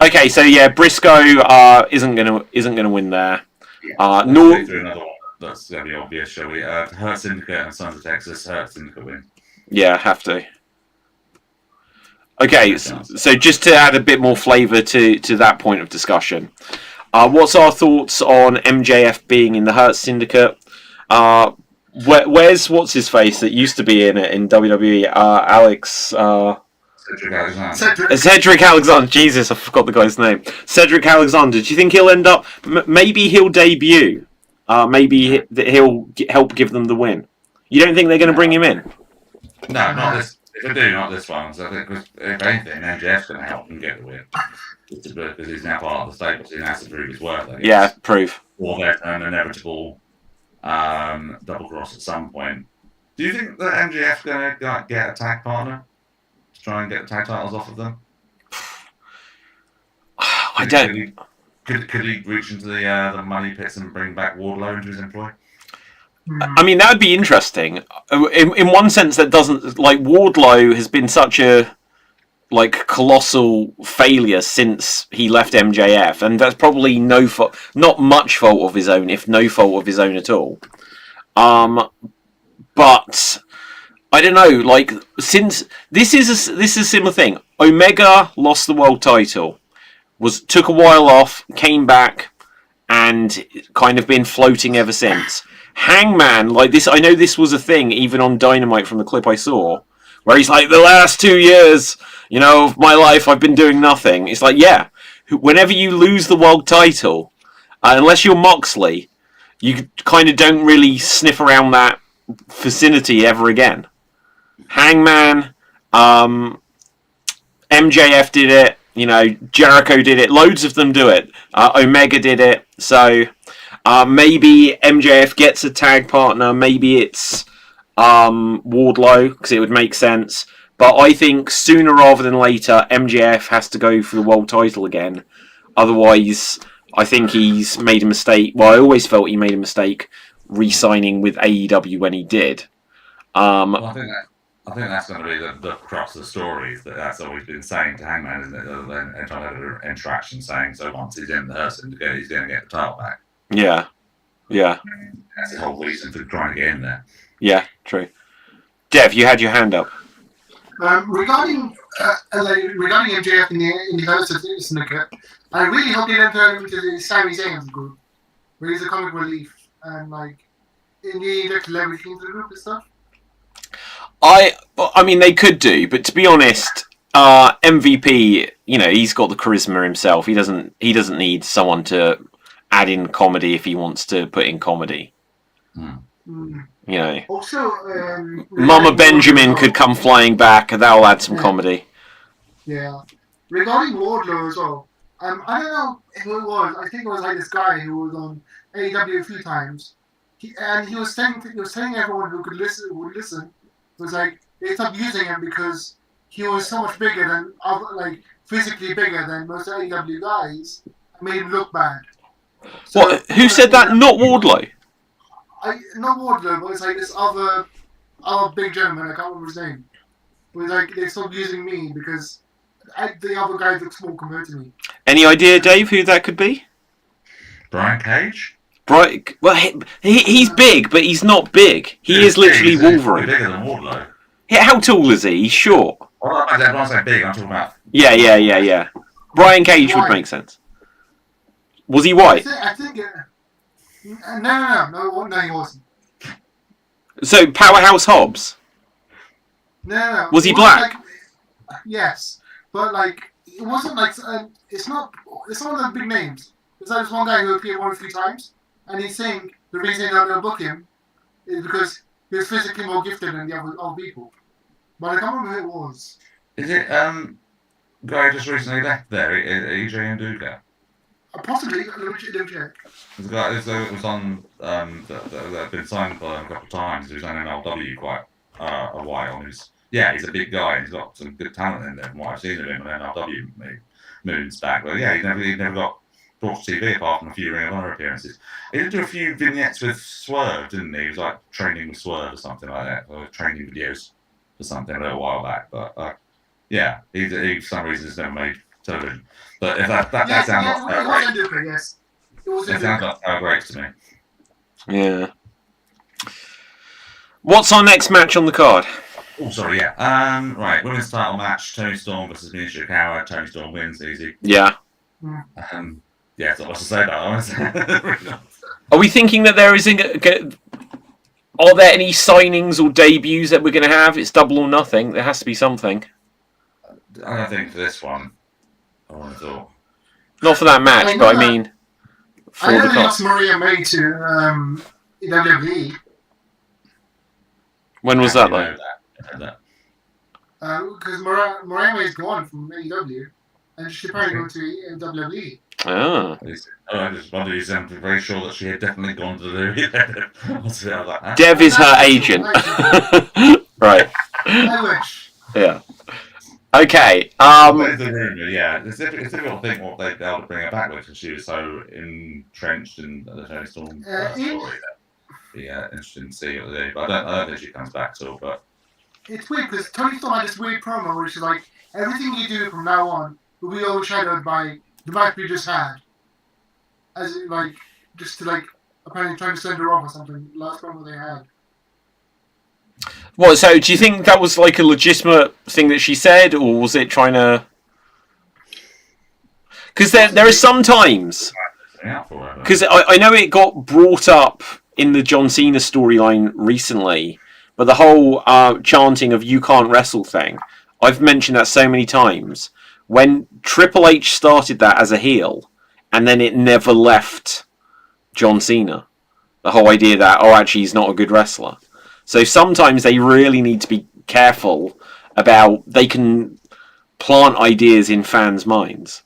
Okay, so yeah, Briscoe isn't gonna win there. Nor through another one. That's going to be obvious, shall we? Hurt Syndicate and Sons of Texas. Hurt Syndicate win. Yeah, have to. Okay, so just to add a bit more flavour to that point of discussion, what's our thoughts on MJF being in the Hurt Syndicate? Where's what's his face that used to be in it in WWE? Alex. Cedric Alexander. Cedric Alexander. Jesus, I forgot the guy's name. Cedric Alexander. Do you think he'll end up? Maybe he'll debut. Maybe he'll help give them the win. You don't think they're going to bring him in? No, not this. If they do, not this one. So I think, if anything, MJF's going to help him get the win. Because he's now part of the stable, so he has to prove his worth. Yeah, prove. Or there's an inevitable double cross at some point. Do you think that MJF's going to get a tag partner to try and get the tag titles off of them? I don't. Could he reach into the money pits and bring back Wardlow into his employ? I mean, that would be interesting. In one sense, that doesn't like Wardlow has been such a colossal failure since he left MJF, and that's probably not much fault of his own, if no fault of his own at all. But I don't know. Like, since this is a similar thing. Omega lost the world title. Took a while off, came back, and kind of been floating ever since. Hangman, like this, I know this was a thing even on Dynamite from the clip I saw, where he's like, the last 2 years, of my life, I've been doing nothing. It's like, yeah, whenever you lose the world title, unless you're Moxley, you kind of don't really sniff around that vicinity ever again. Hangman, MJF did it. Jericho did it. Loads of them do it. Omega did it. So maybe MJF gets a tag partner. Maybe it's Wardlow, because it would make sense. But I think sooner rather than later, MJF has to go for the world title again. Otherwise, I think he's made a mistake. Well, I always felt he made a mistake re-signing with AEW when he did. Well, I think that's going to be the crux of the story. That's always been saying to Hangman, isn't it? And trying to have an interaction saying, so once he's in the Hurt Syndicate, he's going to get the title back. Yeah. That's the whole reason for trying to get in there. Yeah, true. Dev, you had your hand up. Regarding MJF in the Hurt Syndicate, I really hope they don't turn him into the Sami Zayn group, where he's a comic relief and in the leverage into the group and stuff. I mean, they could do, but to be honest, MVP, he's got the charisma himself. He doesn't need someone to add in comedy if he wants to put in comedy. Also, Mama Benjamin could come flying back, and that'll add some comedy. Yeah. Regarding Wardlow as well, I don't know who it was. I think it was like this guy who was on AEW a few times. He was telling everyone who would listen, was like they stopped using him because he was so much bigger than physically bigger than most AEW guys. It made him look bad. So, What? Who said that? Not Wardlow. Not Wardlow, but it's like this other big gentleman. I can't remember his name. But like they stopped using me because the other guy looks small compared to me. Any idea, Dave, who that could be? Brian Cage? Well, he's big, but he's not big. He is literally Wolverine. He's bigger than Wardlow. Yeah, how tall is he? He's short. Well, when I say big, I'm talking about... Yeah. Brian Cage would make sense. Was he white? I think no, he wasn't. So, Powerhouse Hobbs? No. Was he black? Yes, but it wasn't it's not one of the big names. It's like this one guy who appeared 1 or 3 times, and he's saying the reason they don't book him is because he was physically more gifted than the other people. But I can't remember who it was. Is it guy who just recently left there, EJ Nduka? Possibly. Let me check. There's a guy that was on that had been signed by him a couple of times. He was on MLW quite a while. He's a big guy. He's got some good talent in there from what I've seen of him on MLW moons back. But yeah, he never got brought to TV apart from a few Ring of Honor appearances. He did do a few vignettes with Swerve, didn't he? He was like training with Swerve or something like that, or training videos for something a little while back. But he for some reason has never made television. But if that sounds like great. Yes. It sounds like great to me. Yeah. What's our next match on the card? Oh, sorry, yeah. Right, women's title match: Toni Storm versus Mina Shirakawa. Toni Storm wins, easy. Yeah. That's not much to say about that. Are we thinking that there is? Are there any signings or debuts that we're going to have? It's double or nothing. There has to be something. I don't think for this one. I would have thought. Not for that match, but I mean for the card. Lost Maria-May to WWE. When was that, though? Because Maria-May's gone from AEW, and she apparently go to WWE. Ah. I just wondered, he's very sure that she had definitely gone to the WWE. Dev is her agent. Right. I wish. Yeah. Okay. It's difficult to think what they'd be able to bring her back with, because she was so entrenched in the Toni Storm story. Yeah, interesting to see what they do. But I don't think she comes back at all. But it's weird because Toni Storm had this weird promo where she's like, everything you do from now on will be overshadowed by the match we just had. As in, just to apparently trying to send her off or something. Last promo they had. What? So, do you think that was a legitimate thing that she said, or was it trying to? Because there are some times. Because I know it got brought up in the John Cena storyline recently, but the whole chanting of "you can't wrestle" thing, I've mentioned that so many times. When Triple H started that as a heel, and then it never left John Cena. The whole idea that, actually he's not a good wrestler. So sometimes they really need to be careful about, they can plant ideas in fans' minds.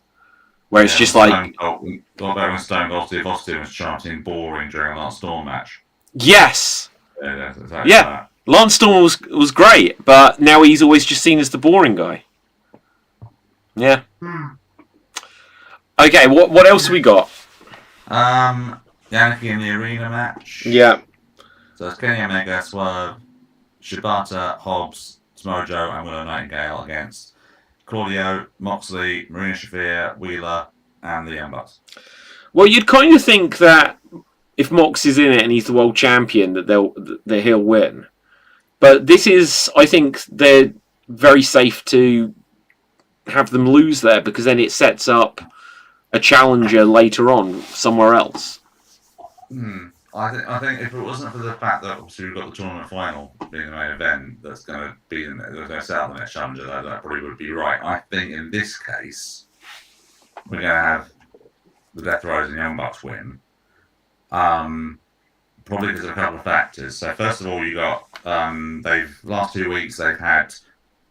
Where it's just like... What about when Stone Cold Steve Austin was chanting boring during a Lance Storm match? Yes! Yeah, exactly that. Lance Storm was great, but now he's always just seen as the boring guy. Yeah. Okay, what else have we got? Yankee in the arena match. Yeah. So it's Kenny Omega, Swerve, Shibata, Hobbs, Samoa Joe, and Willow Nightingale against Claudio, Moxley, Marina Shafir, Wheeler, and the Young Bucks. Well, you'd kind of think that if Mox is in it and he's the world champion, that he'll win. But this is, I think, they're very safe to have them lose there, because then it sets up a challenger later on somewhere else. I think if it wasn't for the fact that obviously we've got the tournament final being the main event that's going to be in there, going to set out the next challenger, that probably would be right. I think in this case, we're going to have the Death Riders and Young Bucks win. Probably because of a couple of factors. So first of all, you got last 2 weeks they've had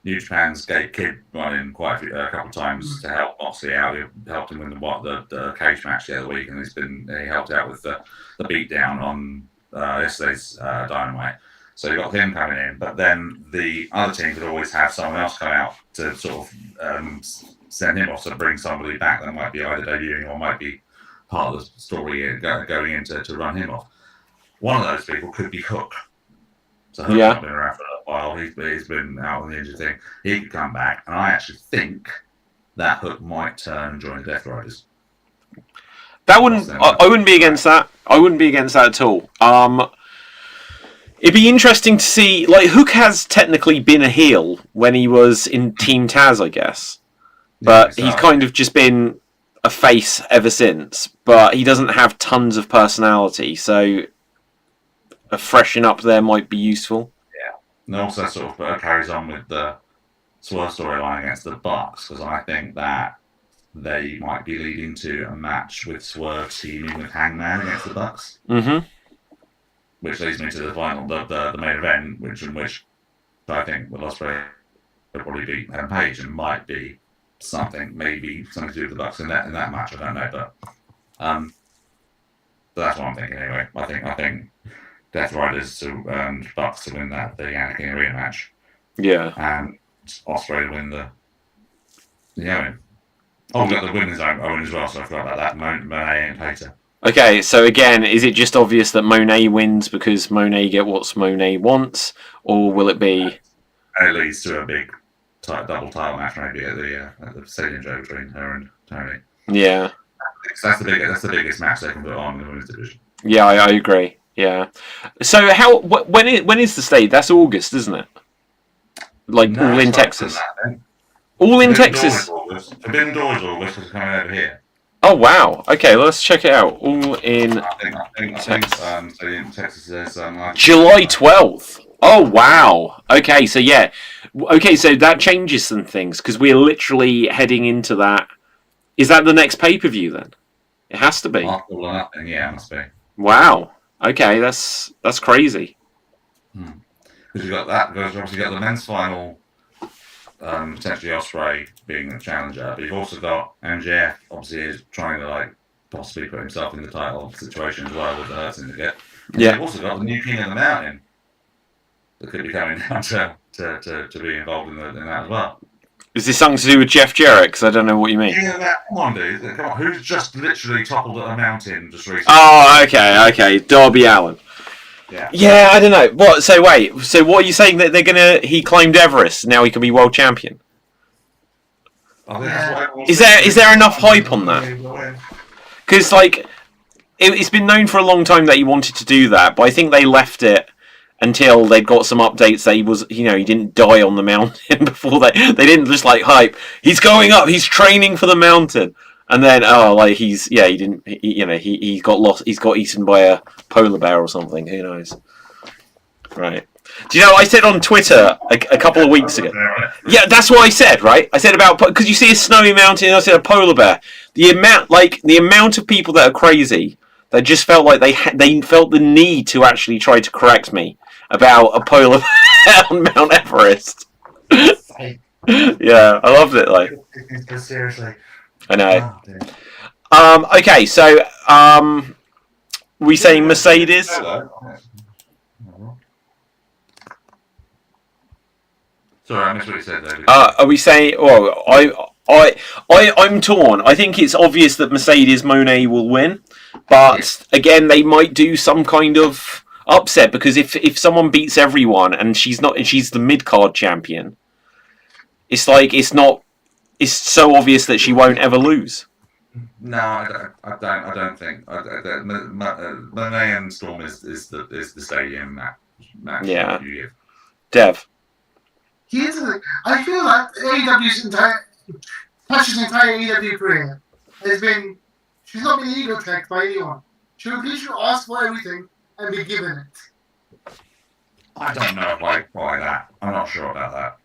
New Japan's Gate Kid running a couple of times to help Moxley out. He helped him win the cage match the other week, and he helped out with the beatdown on yesterday's Dynamite. So you got him coming in, but then the other team could always have someone else come out to sort of send him off to bring somebody back that might be either debuting or might be part of the story going in to run him off. One of those people could be Hook. So Hook's not been around for a while. He's been out on the injury thing. He could come back, and I actually think that Hook might turn and join the Death Riders. That wouldn't. I wouldn't be against that. I wouldn't be against that at all. It'd be interesting to see. Like, Hook has technically been a heel when he was in Team Taz, I guess, but he's kind of just been a face ever since. But he doesn't have tons of personality, so a freshen up there might be useful. Yeah, and also sort of carries on with the Swerve storyline against the Bucks, because I think that they might be leading to a match with Swerve teaming with Hangman against the Bucks. Mm-hmm. Which leads me to the final, the main event, in which I think Will Ospreay will probably beat Adam Page, and might be maybe something to do with the Bucks in that match. I don't know, but that's what I'm thinking anyway. I think Death Riders and Bucks to win the Anakin Arena match. Yeah. And Ospreay to win the Owen. Oh, we've got the women's Owen as well, so I forgot about that. Monet and Pater. Okay, so again, is it just obvious that Monet wins because Monet get what Monet wants, or will it be? And it leads to a big double title match maybe at the stadium show between her and Tony. Yeah. So that's the biggest match they can put on in the women's division. Yeah, I agree. Yeah. So when is the stage? That's August, isn't it? Like No, all in it's Texas. That, all in Texas. Forbidden Doors August is coming over here. Oh wow! Okay, let's check it out. All in I think Texas is July 12th. Oh wow! Okay, so yeah, okay, so that changes some things because we're literally heading into that. Is that the next pay-per-view then? It has to be. Yeah, it must be. Wow. Okay, that's crazy. Because you got that. Because obviously you got the men's final. Potentially Ospreay being the challenger, but you've also got MJF. Obviously, is trying to possibly put himself in the title situation as well with the Hurt Syndicate. Yeah. You've also got the new King of the Mountain that could be coming down to be involved in that as well. Is this something to do with Jeff Jarrett? Because I don't know what you mean. Yeah, come on, dude. Come on. Who's just literally toppled a mountain just recently? Oh, okay. Darby Allin. Yeah, I don't know. What? So wait. So what are you saying that they're gonna? He climbed Everest. Now he can be world champion. Is there enough hype on that? Because it's been known for a long time that he wanted to do that, but I think they left it until they'd got some updates that he didn't die on the mountain before they didn't just hype. He's going up. He's training for the mountain. And then, he got lost. He's got eaten by a polar bear or something. Who knows? Right. Do you know, I said on Twitter a couple of weeks ago. Yeah, that's what I said, right? I said because you see a snowy mountain, and I said a polar bear. The amount of people that are crazy that just felt like they felt the need to actually try to correct me about a polar bear on Mount Everest. Yeah, I loved it. Seriously. I know. Okay, so we saying Mercedes? Sorry, I missed what you said, David. Are we saying? Well, I'm torn. I think it's obvious that Mercedes Monet will win, but again, they might do some kind of upset because if someone beats everyone and she's the mid card champion, it's so obvious that she won't ever lose. No, I don't think. Monet and Storm is the stadium match. Yeah. Dev. Here's the thing. I feel like AEW's entire AEW career has been. She's not been ego-checked by anyone. Should we please ask for everything and be given it? I don't know if I quite that. I'm not sure about that.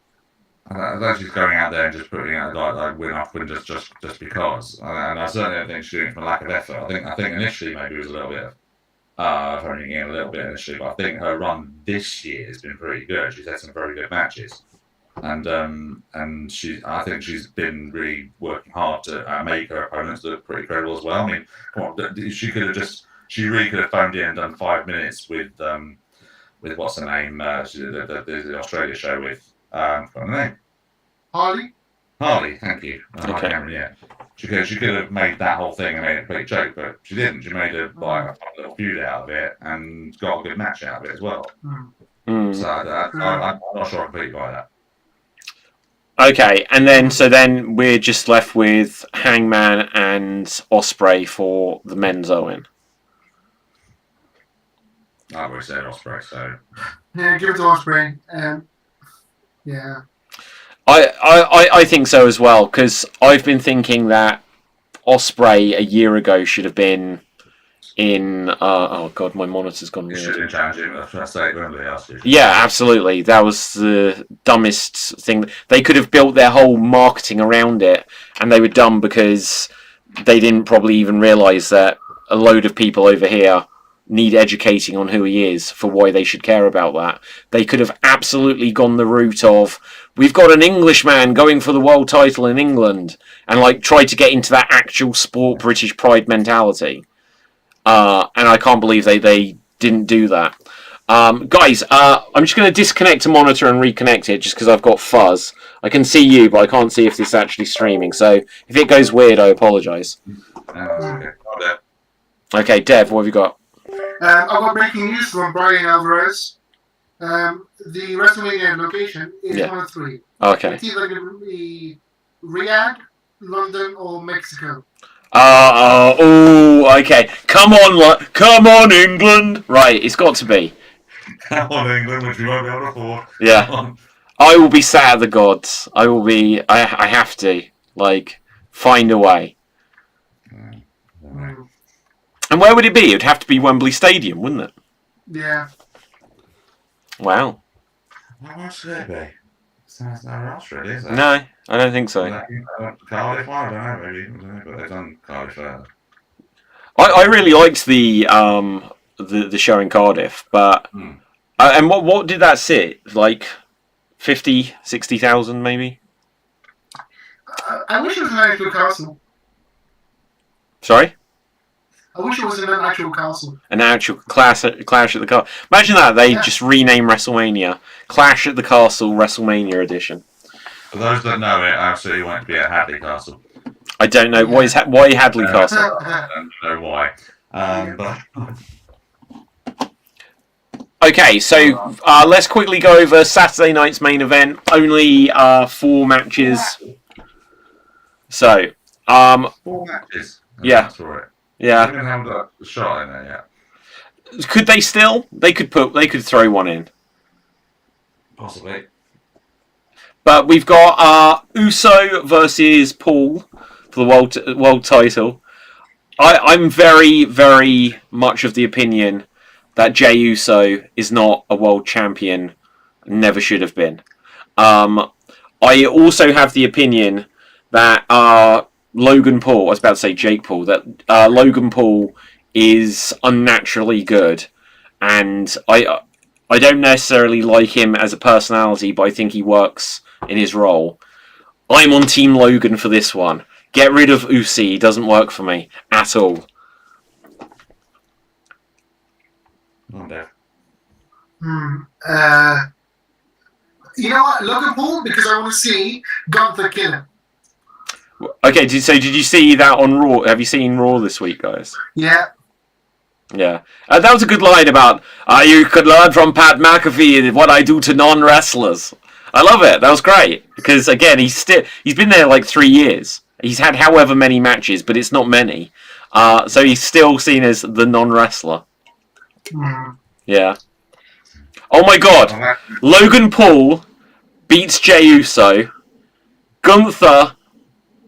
I think she's going out there and just putting out like win off win just because. And I certainly don't think she's doing it from lack of effort. I think initially maybe it was a little bit of phoning in a little bit initially, but I think her run this year has been pretty good. She's had some very good matches. And I think she's been really working hard to make her opponents look pretty credible as well. I mean, come on, she really could have phoned in and done 5 minutes with what's her name? She did the Australia show with what's her name? Harley, thank you. Okay. Yeah. She could have made that whole thing and made it a big joke, but she didn't. She made a fun little feud out of it and got a good match out of it as well. So I'm not sure I completely buy that. Okay, and then we're just left with Hangman and Ospreay for the men's Owen. I've always said Ospreay, so Yeah, give it to Ospreay. Yeah. I think so as well, because I've been thinking that Ospreay a year ago should have been in oh god, my monitor's gone you weird. should have challenged him. That's what I say. Nobody else did. Yeah, absolutely. That was the dumbest thing. They could have built their whole marketing around it, and they were dumb because they didn't probably even realise that a load of people over here need educating on who he is for why they should care about that. They could have absolutely gone the route of, we've got an Englishman going for the world title in England, and like tried to get into that actual sport British pride mentality. And I can't believe they didn't do that. Guys, I'm just going to disconnect a monitor and reconnect it just because I've got fuzz. I can see you, but I can't see if this is actually streaming. So if it goes weird, I apologise. Okay, Dev, what have you got? I've got breaking news from Brian Alvarez. The WrestleMania location is one of three. Okay. It's either going to be Riyadh, London, or Mexico. Okay. Come on, England. Right, it's got to be. Come on, England, which we won't be able to afford. Yeah. I will be sat at the gods. I will be. I have to find a way. And where would it be? It would have to be Wembley Stadium, wouldn't it? Yeah. Wow. How much would it be? Sounds no rush, really, is it? No, I don't think so. Cardiff, I don't know, maybe, but they've done Cardiff first. I really liked the show in Cardiff, but and what did that sit like? 50, 60,000 maybe. I wish it was an actual castle. Sorry. I wish it was in an actual castle. An actual clash at the castle. Imagine that they just rename WrestleMania Clash at the Castle WrestleMania edition. For those that know it, I absolutely want it to be at Hadley Castle. I don't know why Hadley Castle. I don't know why. But okay, so let's quickly go over Saturday night's main event. Only 4 matches. So 4 matches. Yeah. For it. Yeah. They haven't got a shot in there yet. Could they still? They could throw one in. Possibly. But we've got Uso versus Paul for the world title. I'm very, very much of the opinion that Jey Uso is not a world champion. Never should have been. I also have the opinion that Logan Paul, I was about to say Jake Paul, that Logan Paul is unnaturally good. And I don't necessarily like him as a personality, but I think he works in his role. I'm on Team Logan for this one. Get rid of Uso. He doesn't work for me at all. Okay. You know what? Logan Paul, because I want to see Gunther kill him. Okay, did you see that on Raw? Have you seen Raw this week, guys? Yeah. Yeah. That was a good line about, you could learn from Pat McAfee what I do to non-wrestlers. I love it. That was great. Because, again, he's been there like 3 years. He's had however many matches, but it's not many. So he's still seen as the non-wrestler. Yeah. Oh my god. Logan Paul beats Jey Uso. Gunther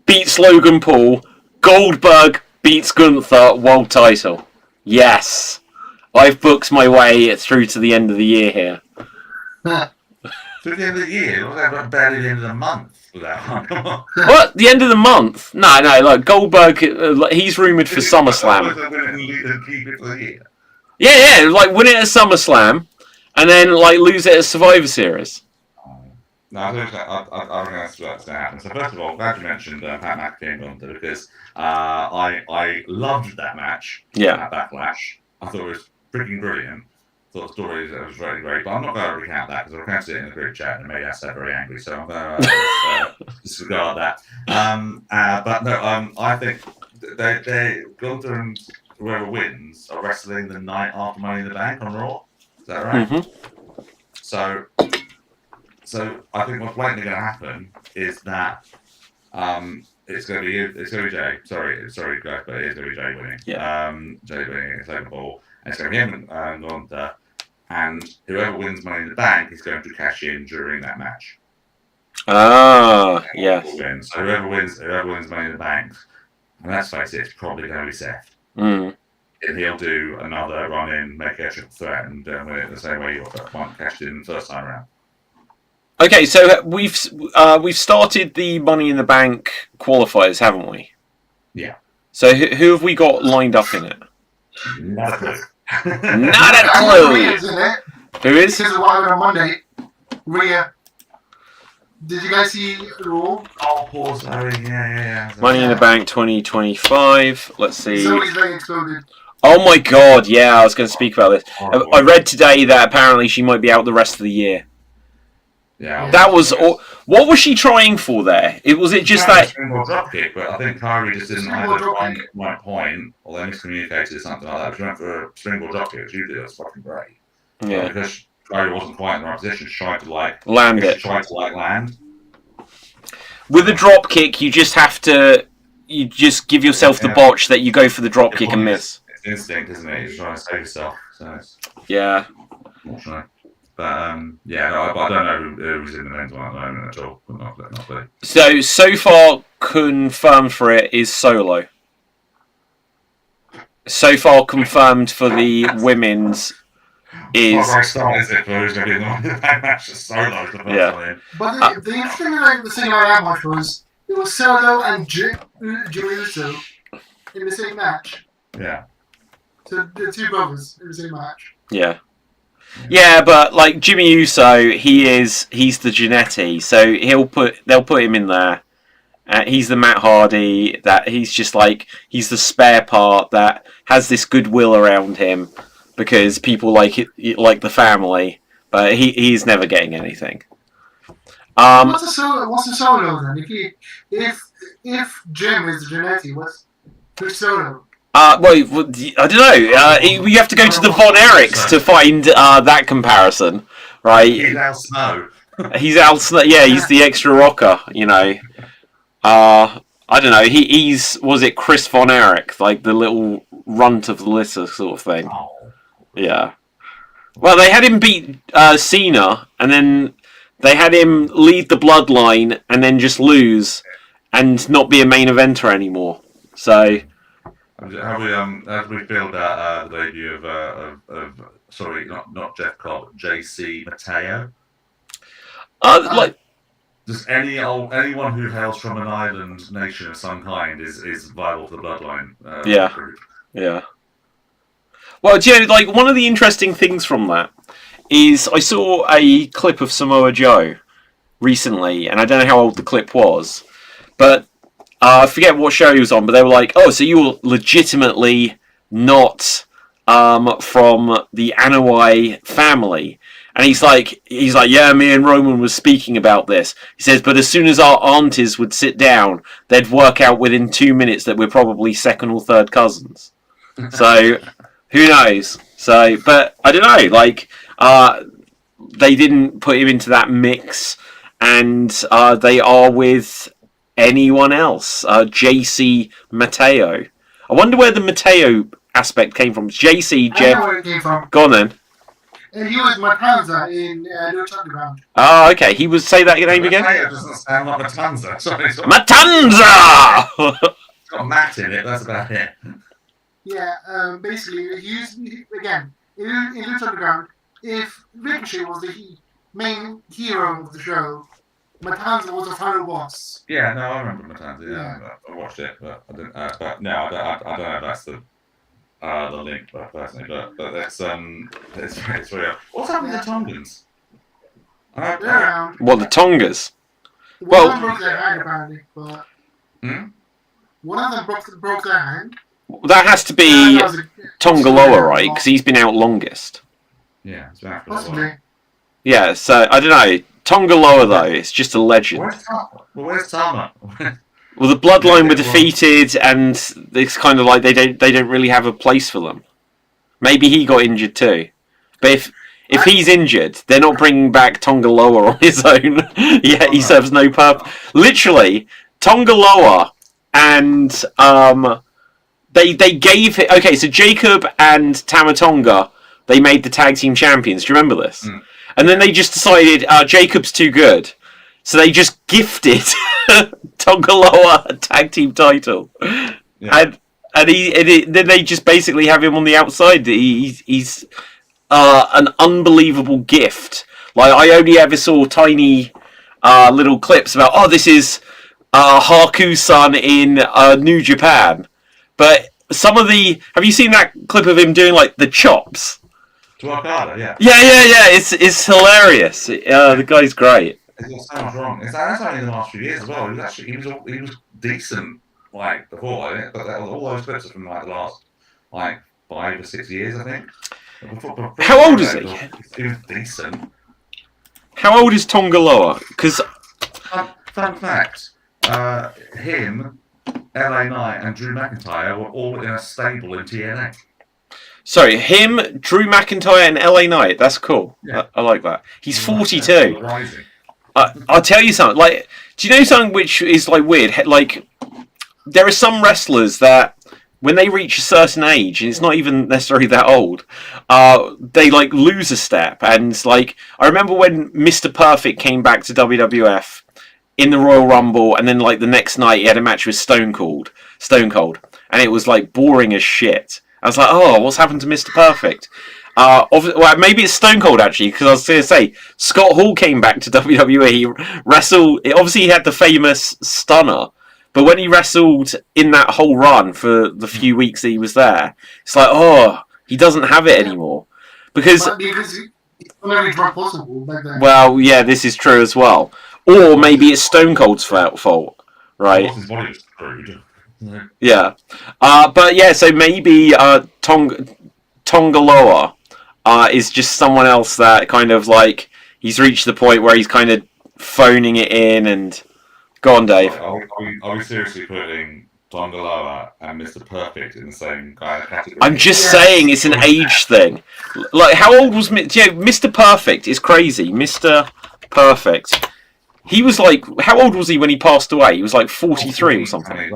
beats Logan Paul. Goldberg beats Gunther. World title. Yes. I've booked my way through to the end of the year here. To the end of the year, we're barely the end of the month with that one. Come on. What? The end of the month? No, like Goldberg, he's rumoured for SummerSlam. Keep it for the year. Yeah, like win it at SummerSlam, and then like lose it at Survivor Series. No, I think that's going to happen. So first of all, glad you mentioned Pat McAfee and Gunther, because I loved that match. Yeah. At Backlash. I thought it was freaking brilliant. Thought the story was very great, but I'm not going to recount that because I'll recount it in the group chat and it made us very angry. So I'm going to disregard that. But no, I think they Gunther and whoever wins are wrestling the night after Money in the Bank on Raw. Is that right? Mm-hmm. So I think what's likely going to happen is that it's going to be Jay. Sorry, guys, but it's going to be Jay winning. Yeah. Jay winning a second ball, and it's going to be him and Gunther, and whoever wins Money in the Bank is going to cash in during that match. Ah, yes. So whoever wins Money in the Bank, and let's face it, it's probably going to be Seth. Mm. And he'll do another run in, make a triple threat, and win it the same way he cashed in the first time around. Okay, so we've started the Money in the Bank qualifiers, haven't we? Yeah. So who have we got lined up in it? Not a clue. Not a clue. Rhea's in it. Who is? This is what happened on Monday. Rhea. Did you guys see Raw? Oh, pause. Yeah. Money in the Bank 2025. Let's see. Somebody's very exploded. Oh my god, yeah, I was going to speak about this. I read today that apparently she might be out the rest of the year. Yeah. That was what was she trying for there? Was it just that? Springboard dropkick, but I think Kyrie just didn't either find the right point or they miscommunicated or something like that. She went for a springboard dropkick, which you did. That's fucking great. Yeah. Because Kyrie wasn't quite in the right position. She tried to land it. She tried to land. With a drop kick, you just give yourself the botch that you go for the drop kick and miss. It's instinct, isn't it? You're trying to save yourself. So it's, yeah. But I don't know who's in the men's one at the moment at all. Not clear. So far confirmed for it is Solo. So far confirmed for the women's is. Is it for who's going to be in the match? Solo. Yeah. But the interesting thing about that match was it was Solo and Jimmy Uso in the same match. Yeah. So the two brothers in the same match. Yeah. Yeah, but like Jimmy Uso, he's the Jannetty, so they'll put him in there. He's the Matt Hardy, that he's just like he's the spare part that has this goodwill around him because people like it, like the family, but he's never getting anything. What's the Solo then? If Jim is the Jannetty, who's Solo? Well, I don't know. You have to go to the Von Erichs to find that comparison, right? He's Al Snow. He's Al Snow. Yeah, he's the extra rocker. You know. I don't know. Was it Chris Von Erich, like the little runt of the litter sort of thing? Yeah. Well, they had him beat Cena, and then they had him lead the Bloodline, and then just lose, and not be a main eventer anymore. So. Have we feel that the debut of sorry, not Jeff Cobb, JC Mateo? Just anyone who hails from an island nation of some kind is viable for the Bloodline. Yeah. Well, do you know, like one of the interesting things from that is I saw a clip of Samoa Joe recently, and I don't know how old the clip was, but. I forget what show he was on, but they were like, "Oh, so you're legitimately not from the Anoa'i family?" And he's like, "Yeah, me and Roman was speaking about this." He says, "But as soon as our aunties would sit down, they'd work out within 2 minutes that we're probably second or third cousins." So who knows? So, but I don't know. Like, they didn't put him into that mix, and they are with. Anyone else? JC Mateo. I wonder where the Mateo aspect came from. JC, Jeff. I know where it came from. Go on then. He was Matanza in No Underground. Oh, okay. He was say that name again. Mateo doesn't sound like Matanza. Sorry, Matanza. It's got Matt in it. That's about it. Yeah, basically, again, in Lucha Underground, if Ricochet was the main hero of the show, Matanza was the final boss. Yeah, no, I remember Matanza. Yeah, I watched it, but I didn't. But no, I don't know if that's the link, but personally, but that's it's very. What's happened to the Tongans? They're around. What, the Tongas? One of them broke their hand, apparently, but Hmm? one of them broke their hand. That has to be Tongaloa, right? Because he's been out longest. Yeah, it's been Possibly. Yeah, so, I don't know. Tongaloa, though, it's just a legend. Where's Tama? Well, the Bloodline were defeated, and it's kind of like they don't really have a place for them. Maybe he got injured too. But if he's injured, they're not bringing back Tongaloa on his own. Yeah, he serves no purpose. Literally, Tongaloa and they gave it. Okay, so Jacob and Tamatonga, they made the tag team champions. Do you remember this? Mm. And then they just decided Jacob's too good, so they just gifted Tongaloa a tag team title, Yeah. and then they just basically have him on the outside. He's an unbelievable gift. Like, I only ever saw tiny little clips about, this is Haku-san in New Japan. But some of have you seen that clip of him doing like the chops? To Okada, yeah. Yeah. It's hilarious. The guy's great. He's got so much wrong. That's only in the last few years as well. He was decent like before, I think, but all those clips are from like the last 5 or 6 years, I think. Before How old is he? He was decent. How old is Tongaloa? Because Fun fact: him, LA Knight, and Drew McIntyre were all in a stable in TNA. sorry, him, Drew McIntyre, and LA Knight. That's cool. Yeah. I like that. He's 42. Rising. I'll tell you something. Like, do you know something which is like weird? Like, there are some wrestlers that when they reach a certain age, and it's not even necessarily that old, they like lose a step. And like, I remember when Mr. Perfect came back to WWF in the Royal Rumble, and then like the next night he had a match with Stone Cold, and it was like boring as shit. I was like, oh, what's happened to Mr. Perfect? Well, maybe it's Stone Cold actually, because I was going to say Scott Hall came back to WWE. He wrestled. Obviously, he had the famous stunner, but when he wrestled in that whole run for the few weeks that he was there, it's like, oh, he doesn't have it anymore because it's only drug possible back then. well, yeah, this is true as well. Or maybe it's Stone Cold's fault, right? His body was screwed. Yeah, but yeah, so maybe Tongaloa is just someone else that kind of like he's reached the point where he's kind of phoning it in. And go on, Dave. Are we seriously putting Tongaloa and Mr. Perfect in the same kind of category? I'm just saying it's an age thing. Like, how old was Mr. Perfect? Is crazy. Mr. Perfect. He was like, how old was he when he passed away? He was like 43 or something.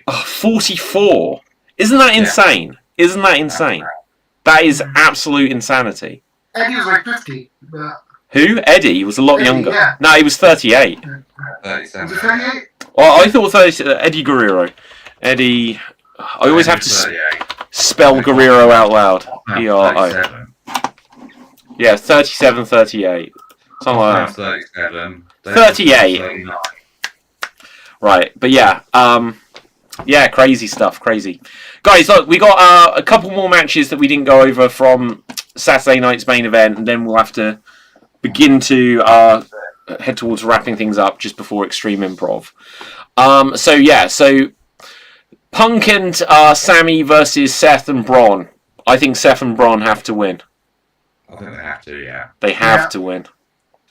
Oh, 44. Isn't that insane? Isn't that insane? That is absolute insanity. Eddie was like 50. But Who? Eddie was a lot Eddie, younger. yeah. No, he was 38. 37. was it 38? Oh, I thought 30, Eddie Guerrero. Eddie. I always have to spell Guerrero out loud. E-R-O. 37. Yeah, 37, 38. Something like that. 37. 38. 39. Right, but yeah. Yeah, crazy stuff, crazy. Guys, look, we got a couple more matches that we didn't go over from Saturday night's main event, and then we'll have to begin to head towards wrapping things up just before Extreme Improv. So Punk and Sammy versus Seth and Braun. I think Seth and Braun have to win. I think they have to, yeah. They have to win.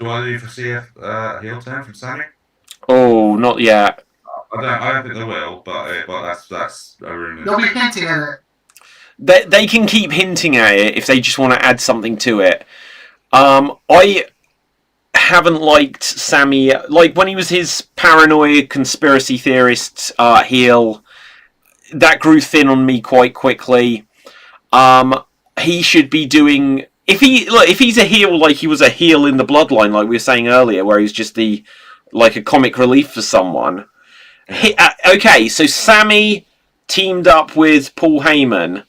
Do I foresee a heel turn from Sammy? Oh, not yet. I don't think they will, but that's a rumour. They'll be hinting at it. They can keep hinting at it if they just want to add something to it. I haven't liked Sammy. Like, when he was his paranoid conspiracy theorist heel, that grew thin on me quite quickly. He should be doing... If he's a heel like he was a heel in the Bloodline, like we were saying earlier, where he's just a comic relief for someone... okay, so Sammy teamed up with Paul Heyman,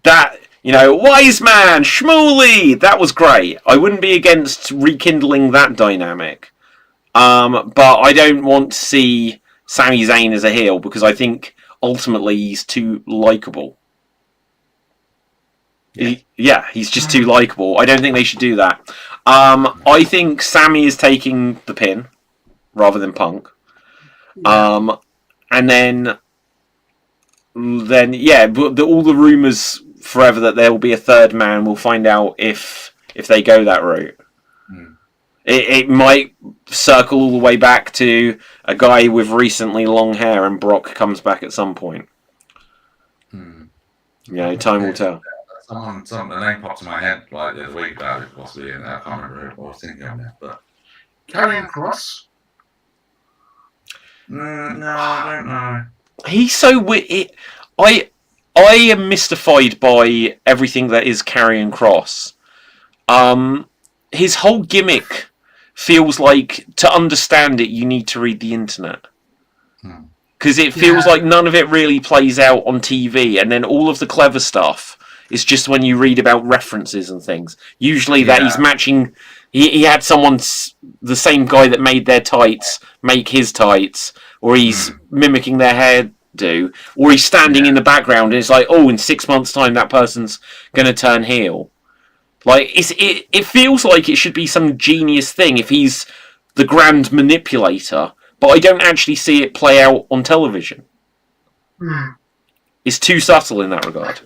that, wise man, Shmuley, that was great. I wouldn't be against rekindling that dynamic. But I don't want to see Sami Zayn as a heel because I think ultimately he's too likable. He's just too likable. I don't think they should do that. I think Sami is taking the pin rather than Punk. And then but all the rumours forever that there will be a third man. We'll find out if they go that route. It might circle all the way back to a guy with recently long hair, and Brock comes back at some point. Time will tell. A name popped in my head like the other week about it, possibly, and I can't remember what I was thinking of that. But Karrion Kross? No, I don't know. He's so weird. I am mystified by everything that is Karrion Kross. His whole gimmick feels like, to understand it, you need to read the internet. Because it feels like none of it really plays out on TV, and then all of the clever stuff is just when you read about references and things. Usually that he's matching... He had someone, the same guy that made their tights, make his tights, or he's mimicking their hairdo, or he's standing in the background and it's like, oh, in 6 months' time that person's going to turn heel. Like, it feels like it should be some genius thing if he's the grand manipulator, but I don't actually see it play out on television. It's too subtle in that regard.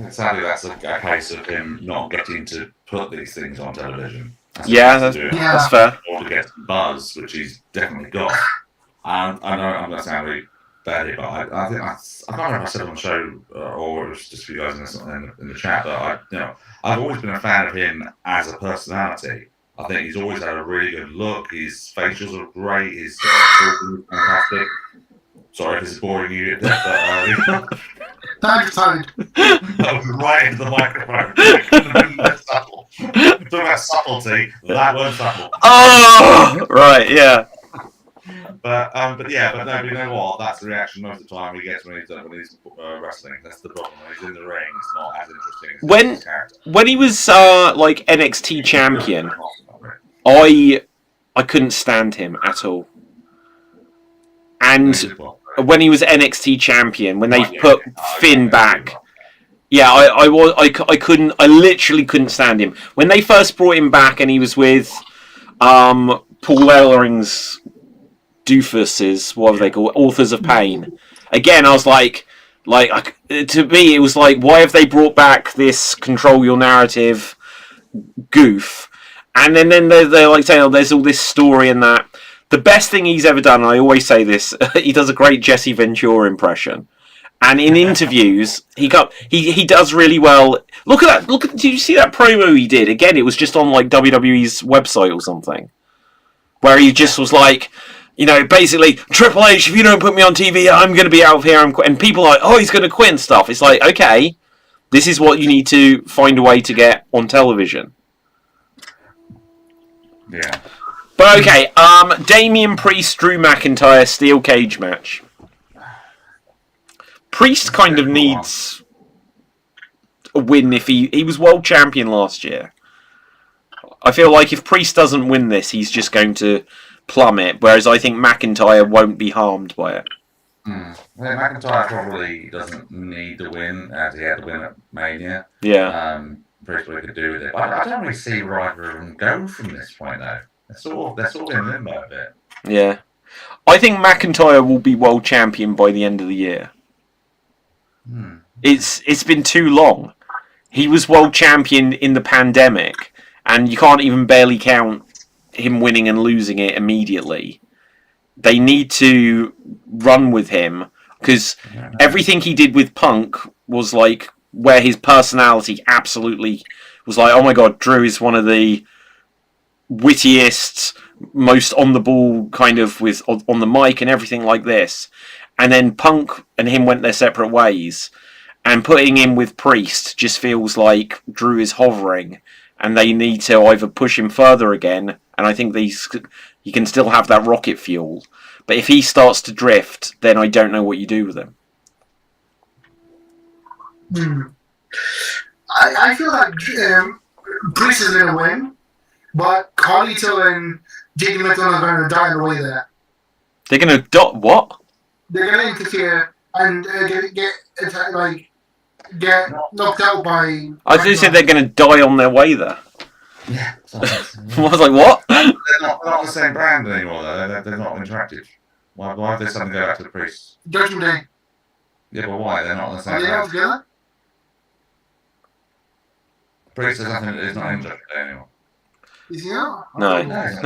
Sadly, that's a case of him not getting to put these things on television. That's fair. Or to get buzz, which he's definitely got. I know I'm going to sound really bad here, but I think I can't remember if I said it on the show or it was just for you guys in the chat, but I've always been a fan of him as a personality. I think he's always had a really good look. His facials are great. His talking is fantastic. Sorry if this is boring you, but that was right into the microphone. That's subtle. Talking about subtlety, that was subtle. Oh, right, yeah. But no, you know what? That's the reaction most of the time he gets when he's wrestling. That's the problem. When he's in the ring, it's not as interesting as his character. When he was like NXT champion, I couldn't stand him at all. And when he was NXT champion, when they put Finn back, I literally couldn't stand him. When they first brought him back and he was with Paul Ellering's doofuses, what are they called? Authors of Pain. Again, I was like, to me, it was like, why have they brought back this control your narrative goof? And then they're like saying, oh, there's all this story and that. The best thing he's ever done, and I always say this, he does a great Jesse Ventura impression. And in interviews, he does really well. Look at that! Did you see that promo he did? Again, it was just on like WWE's website or something, where he just was like, basically, Triple H, if you don't put me on TV, I'm going to be out of here. And people are like, oh, he's going to quit and stuff. It's like, okay, this is what you need to find a way to get on television. Yeah. But okay, Damian Priest, Drew McIntyre, steel cage match. Priest kind of needs a win if he was world champion last year. I feel like if Priest doesn't win this, he's just going to plummet, whereas I think McIntyre won't be harmed by it. I think McIntyre probably doesn't need the win, as he had the win at Mania. Yeah. Priest what he could do with it. But I don't really see either of them go from this point, though. They're sort of in limbo a bit. Yeah. I think McIntyre will be world champion by the end of the year. It's been too long. He was world champion in the pandemic, and you can't even barely count him winning and losing it immediately. They need to run with him, because everything he did with Punk was like where his personality absolutely was like, oh my god, Drew is one of the wittiest, most on the ball kind of with on the mic and everything like this. And then Punk and him went their separate ways, and putting him with Priest just feels like Drew is hovering and they need to either push him further again, and I think he can still have that rocket fuel. But if he starts to drift, then I don't know what you do with him. I feel like Priest is going to win, but Carlito and Jake Metal are going to die on the way there. They're going to what? They're going to interfere and get knocked out by... I did say they're going to die on their way there. Yeah. I was like, what? They're not the same brand anymore, though. They're not interactive. Why have they suddenly go back to the Priests? Judgment Day. Yeah, but why? They're not the same Are they brand. not together? Priest is not in Judgment Day anymore. Is he not? No. No.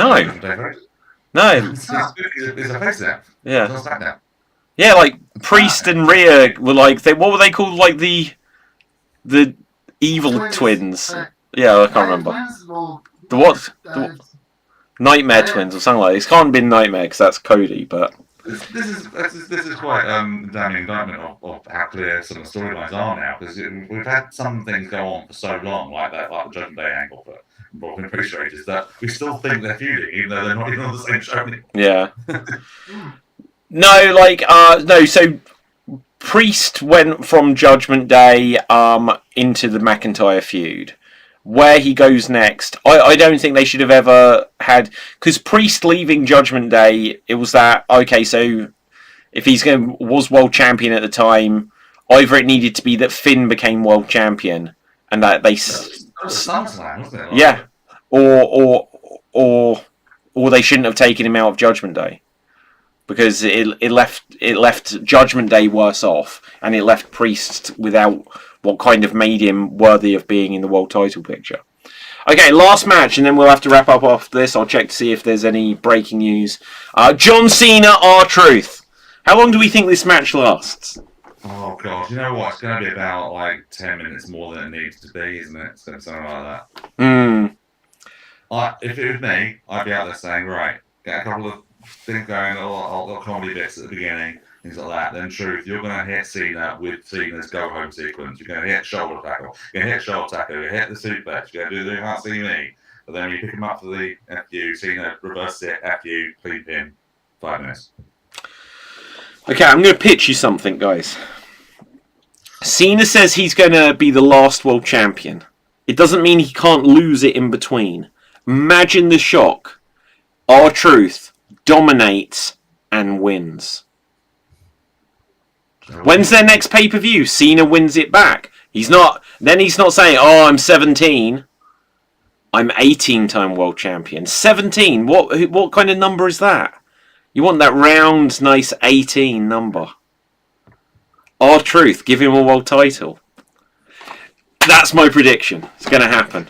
No. He's a face now. Yeah. He's on SmackDown. Yeah, like Priest and Rhea were like what were they called? Like the evil twins. Yeah, I can't remember. The what? Nightmare twins or something like that. It can't be Nightmare because that's Cody, but This is quite damning indictment of how clear some of the storylines are now, because we've had some things go on for so long, like the Judgment Day angle for involving Priest Rages, that we still think they're feuding, even though they're not even on the same show anymore. yeah. No, so Priest went from Judgment Day into the McIntyre feud. Where he goes next, I don't think they should have ever had, because Priest leaving Judgment Day, it was that, okay, so if was world champion at the time, either it needed to be that Finn became world champion and that they SummerSlam, wasn't it? yeah, or they shouldn't have taken him out of Judgment Day, because it left Judgment Day worse off, and it left Priest without what kind of made him worthy of being in the world title picture. Okay, last match, and then we'll have to wrap up after this. I'll check to see if there's any breaking news. John Cena, R-Truth. How long do we think this match lasts? Oh god, you know what? It's going to be about like 10 minutes more than it needs to be, isn't it? It's going to be something like that. If it was me, I'd be out there saying, right, get a couple of things going, little comedy bits at the beginning, things like that. Then Truth, you're going to hit Cena with Cena's go home sequence. You're going to hit shoulder tackle. You're going to hit shoulder tackle. You're going to hit the suplex. You're going to do the can't see me. But then you pick him up for the FU. Cena reverse it. FU, clean pin. 5 minutes. Okay, I'm going to pitch you something, guys. Cena says he's going to be the last world champion. It doesn't mean he can't lose it in between. Imagine the shock. R-Truth dominates and wins. When's their next pay-per-view? Cena wins it back. He's not saying, oh, I'm 17. I'm 18-time world champion. 17? What kind of number is that? You want that round, nice 18 number. R-Truth, give him a world title. That's my prediction. It's going to happen.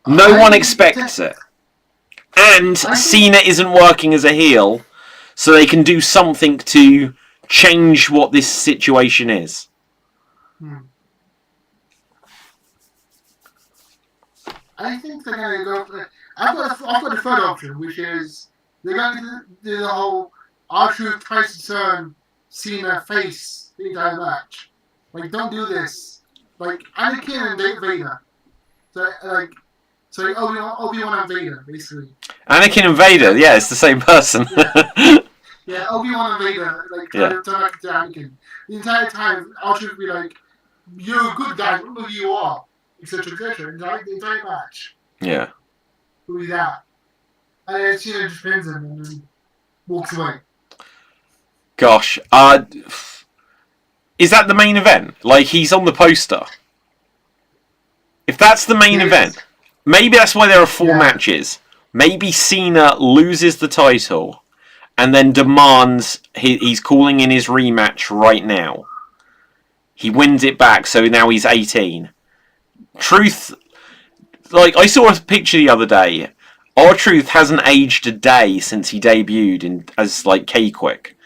No one expects it. And Cena isn't working as a heel, so they can do something to change what this situation is. I think they're going to go for... I've got a third option, which is they're going to do the whole R-Truth tries to turn Cena face the entire match. Like, don't do this. Like, Anakin and Vader. So Obi-Wan and Vader, basically. Anakin and Vader, yeah, it's the same person. Yeah, Obi-Wan and Vader, trying to turn back to Anakin. The entire time, R-Truth would be like, you're a good guy, look who you are, etc., etc. The entire match. Yeah. Would be that. And then Cena just pins him and then walks away. Gosh. Is that the main event? Like, he's on the poster. If that's the main event, maybe that's why there are 4 matches. Maybe Cena loses the title and then demands he's calling in his rematch right now. He wins it back, so now he's 18. Truth, like, I saw a picture the other day. R-Truth hasn't aged a day since he debuted as, like, K-Quick.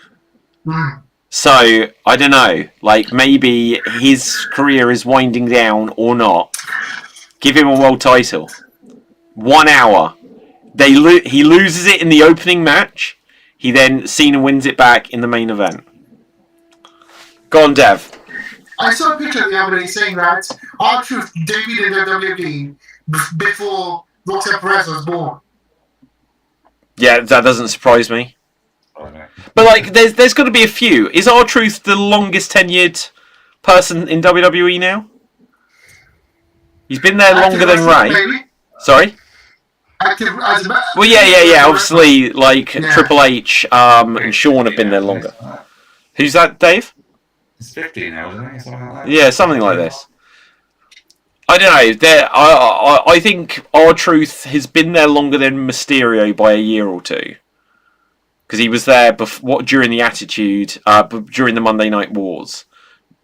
So, I don't know. Like, maybe his career is winding down or not. Give him a world title. 1 hour. He loses it in the opening match. Cena wins it back in the main event. Go on, Dev. I saw a picture the other day saying that R-Truth debuted in the WWE before Roxanne Perez was born. Yeah, that doesn't surprise me. I don't know. But like, there's got to be a few. Is R-Truth the longest tenured person in WWE now? He's been there longer than Ray. Maybe. Sorry. Active as a, Well, yeah. Obviously, like Yeah. Triple H and Shawn have been there longer. Who's that, Dave? He's 50 now, isn't he? Something like that. Yeah, something like this. I don't know. I think R-Truth has been there longer than Mysterio by a year or two. Because he was there during the Attitude, during the Monday Night Wars.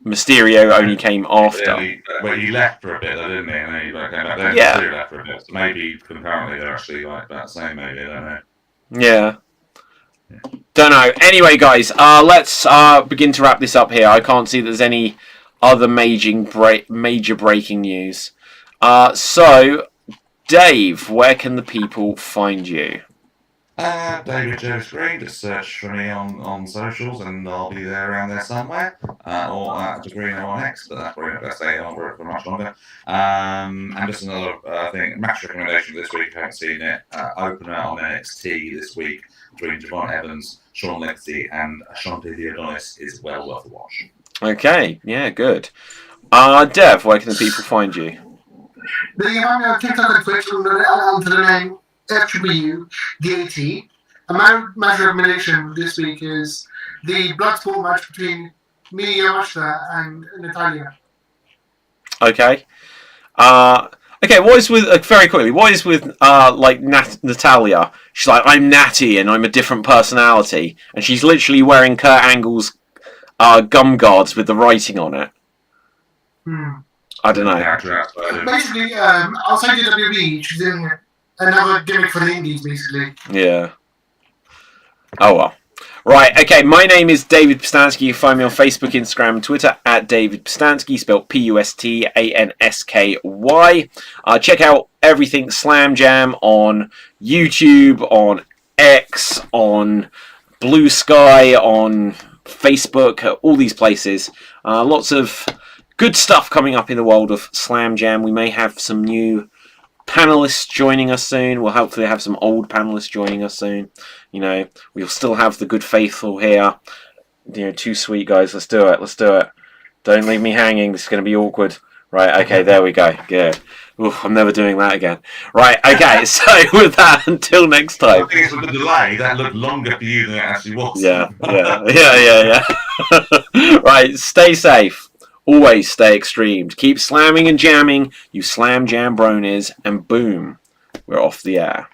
Mysterio only came after. He left for a bit, though, didn't he? And then he came back. Then Yeah. Mysterio left for a bit. So maybe concurrently they're actually like about the same. Maybe I don't know. Yeah. Don't know. Anyway, guys, let's begin to wrap this up here. I can't see there's any other major breaking news. So, Dave, where can the people find you? David Joe Screen, just search for me on socials and I'll be there around there somewhere. Or Degrino on X, but that's probably not going to stay on for much longer. And just another thing, match recommendation this week, if I haven't seen it. Opener on NXT this week between Javon Evans, Sean Lexi, and Ashante Theodonis is well worth a watch. Okay, yeah, good. Dev, where can the people find you? They can find me on TikTok and Twitch under the name FWDAT. My match recommendation this week is the Bloodsport match between Mia Yamashita and Natalia. Okay. Okay, what is with very quickly? What is with like Natalia? She's like, I'm Natty and I'm a different personality, and she's literally wearing Kurt Angle's gum guards with the writing on it. I don't know. Basically, outside the WWE, she's doing another gimmick for the Indies, basically. Yeah. Oh well. Right, okay, my name is David Pistansky. You can find me on Facebook, Instagram, and Twitter at David Pistansky, spelled Pustansky. Check out everything Slam Jam on YouTube, on X, on Blue Sky, on Facebook, all these places. Lots of good stuff coming up in the world of Slam Jam. We may have some new panelists joining us soon. We'll hopefully have some old panelists joining us soon. You know, we'll still have the good faithful here. You know, too sweet, guys. Let's do it. Don't leave me hanging. This is going to be awkward. Right, okay, there we go. Good. Oof, I'm never doing that again. Right, okay, so with that, until next time. I think it's with the delay, that looked longer for you than it actually was. Yeah. Right, stay safe. Always stay extremed. Keep slamming and jamming, you Slam Jam bronies, and boom, we're off the air.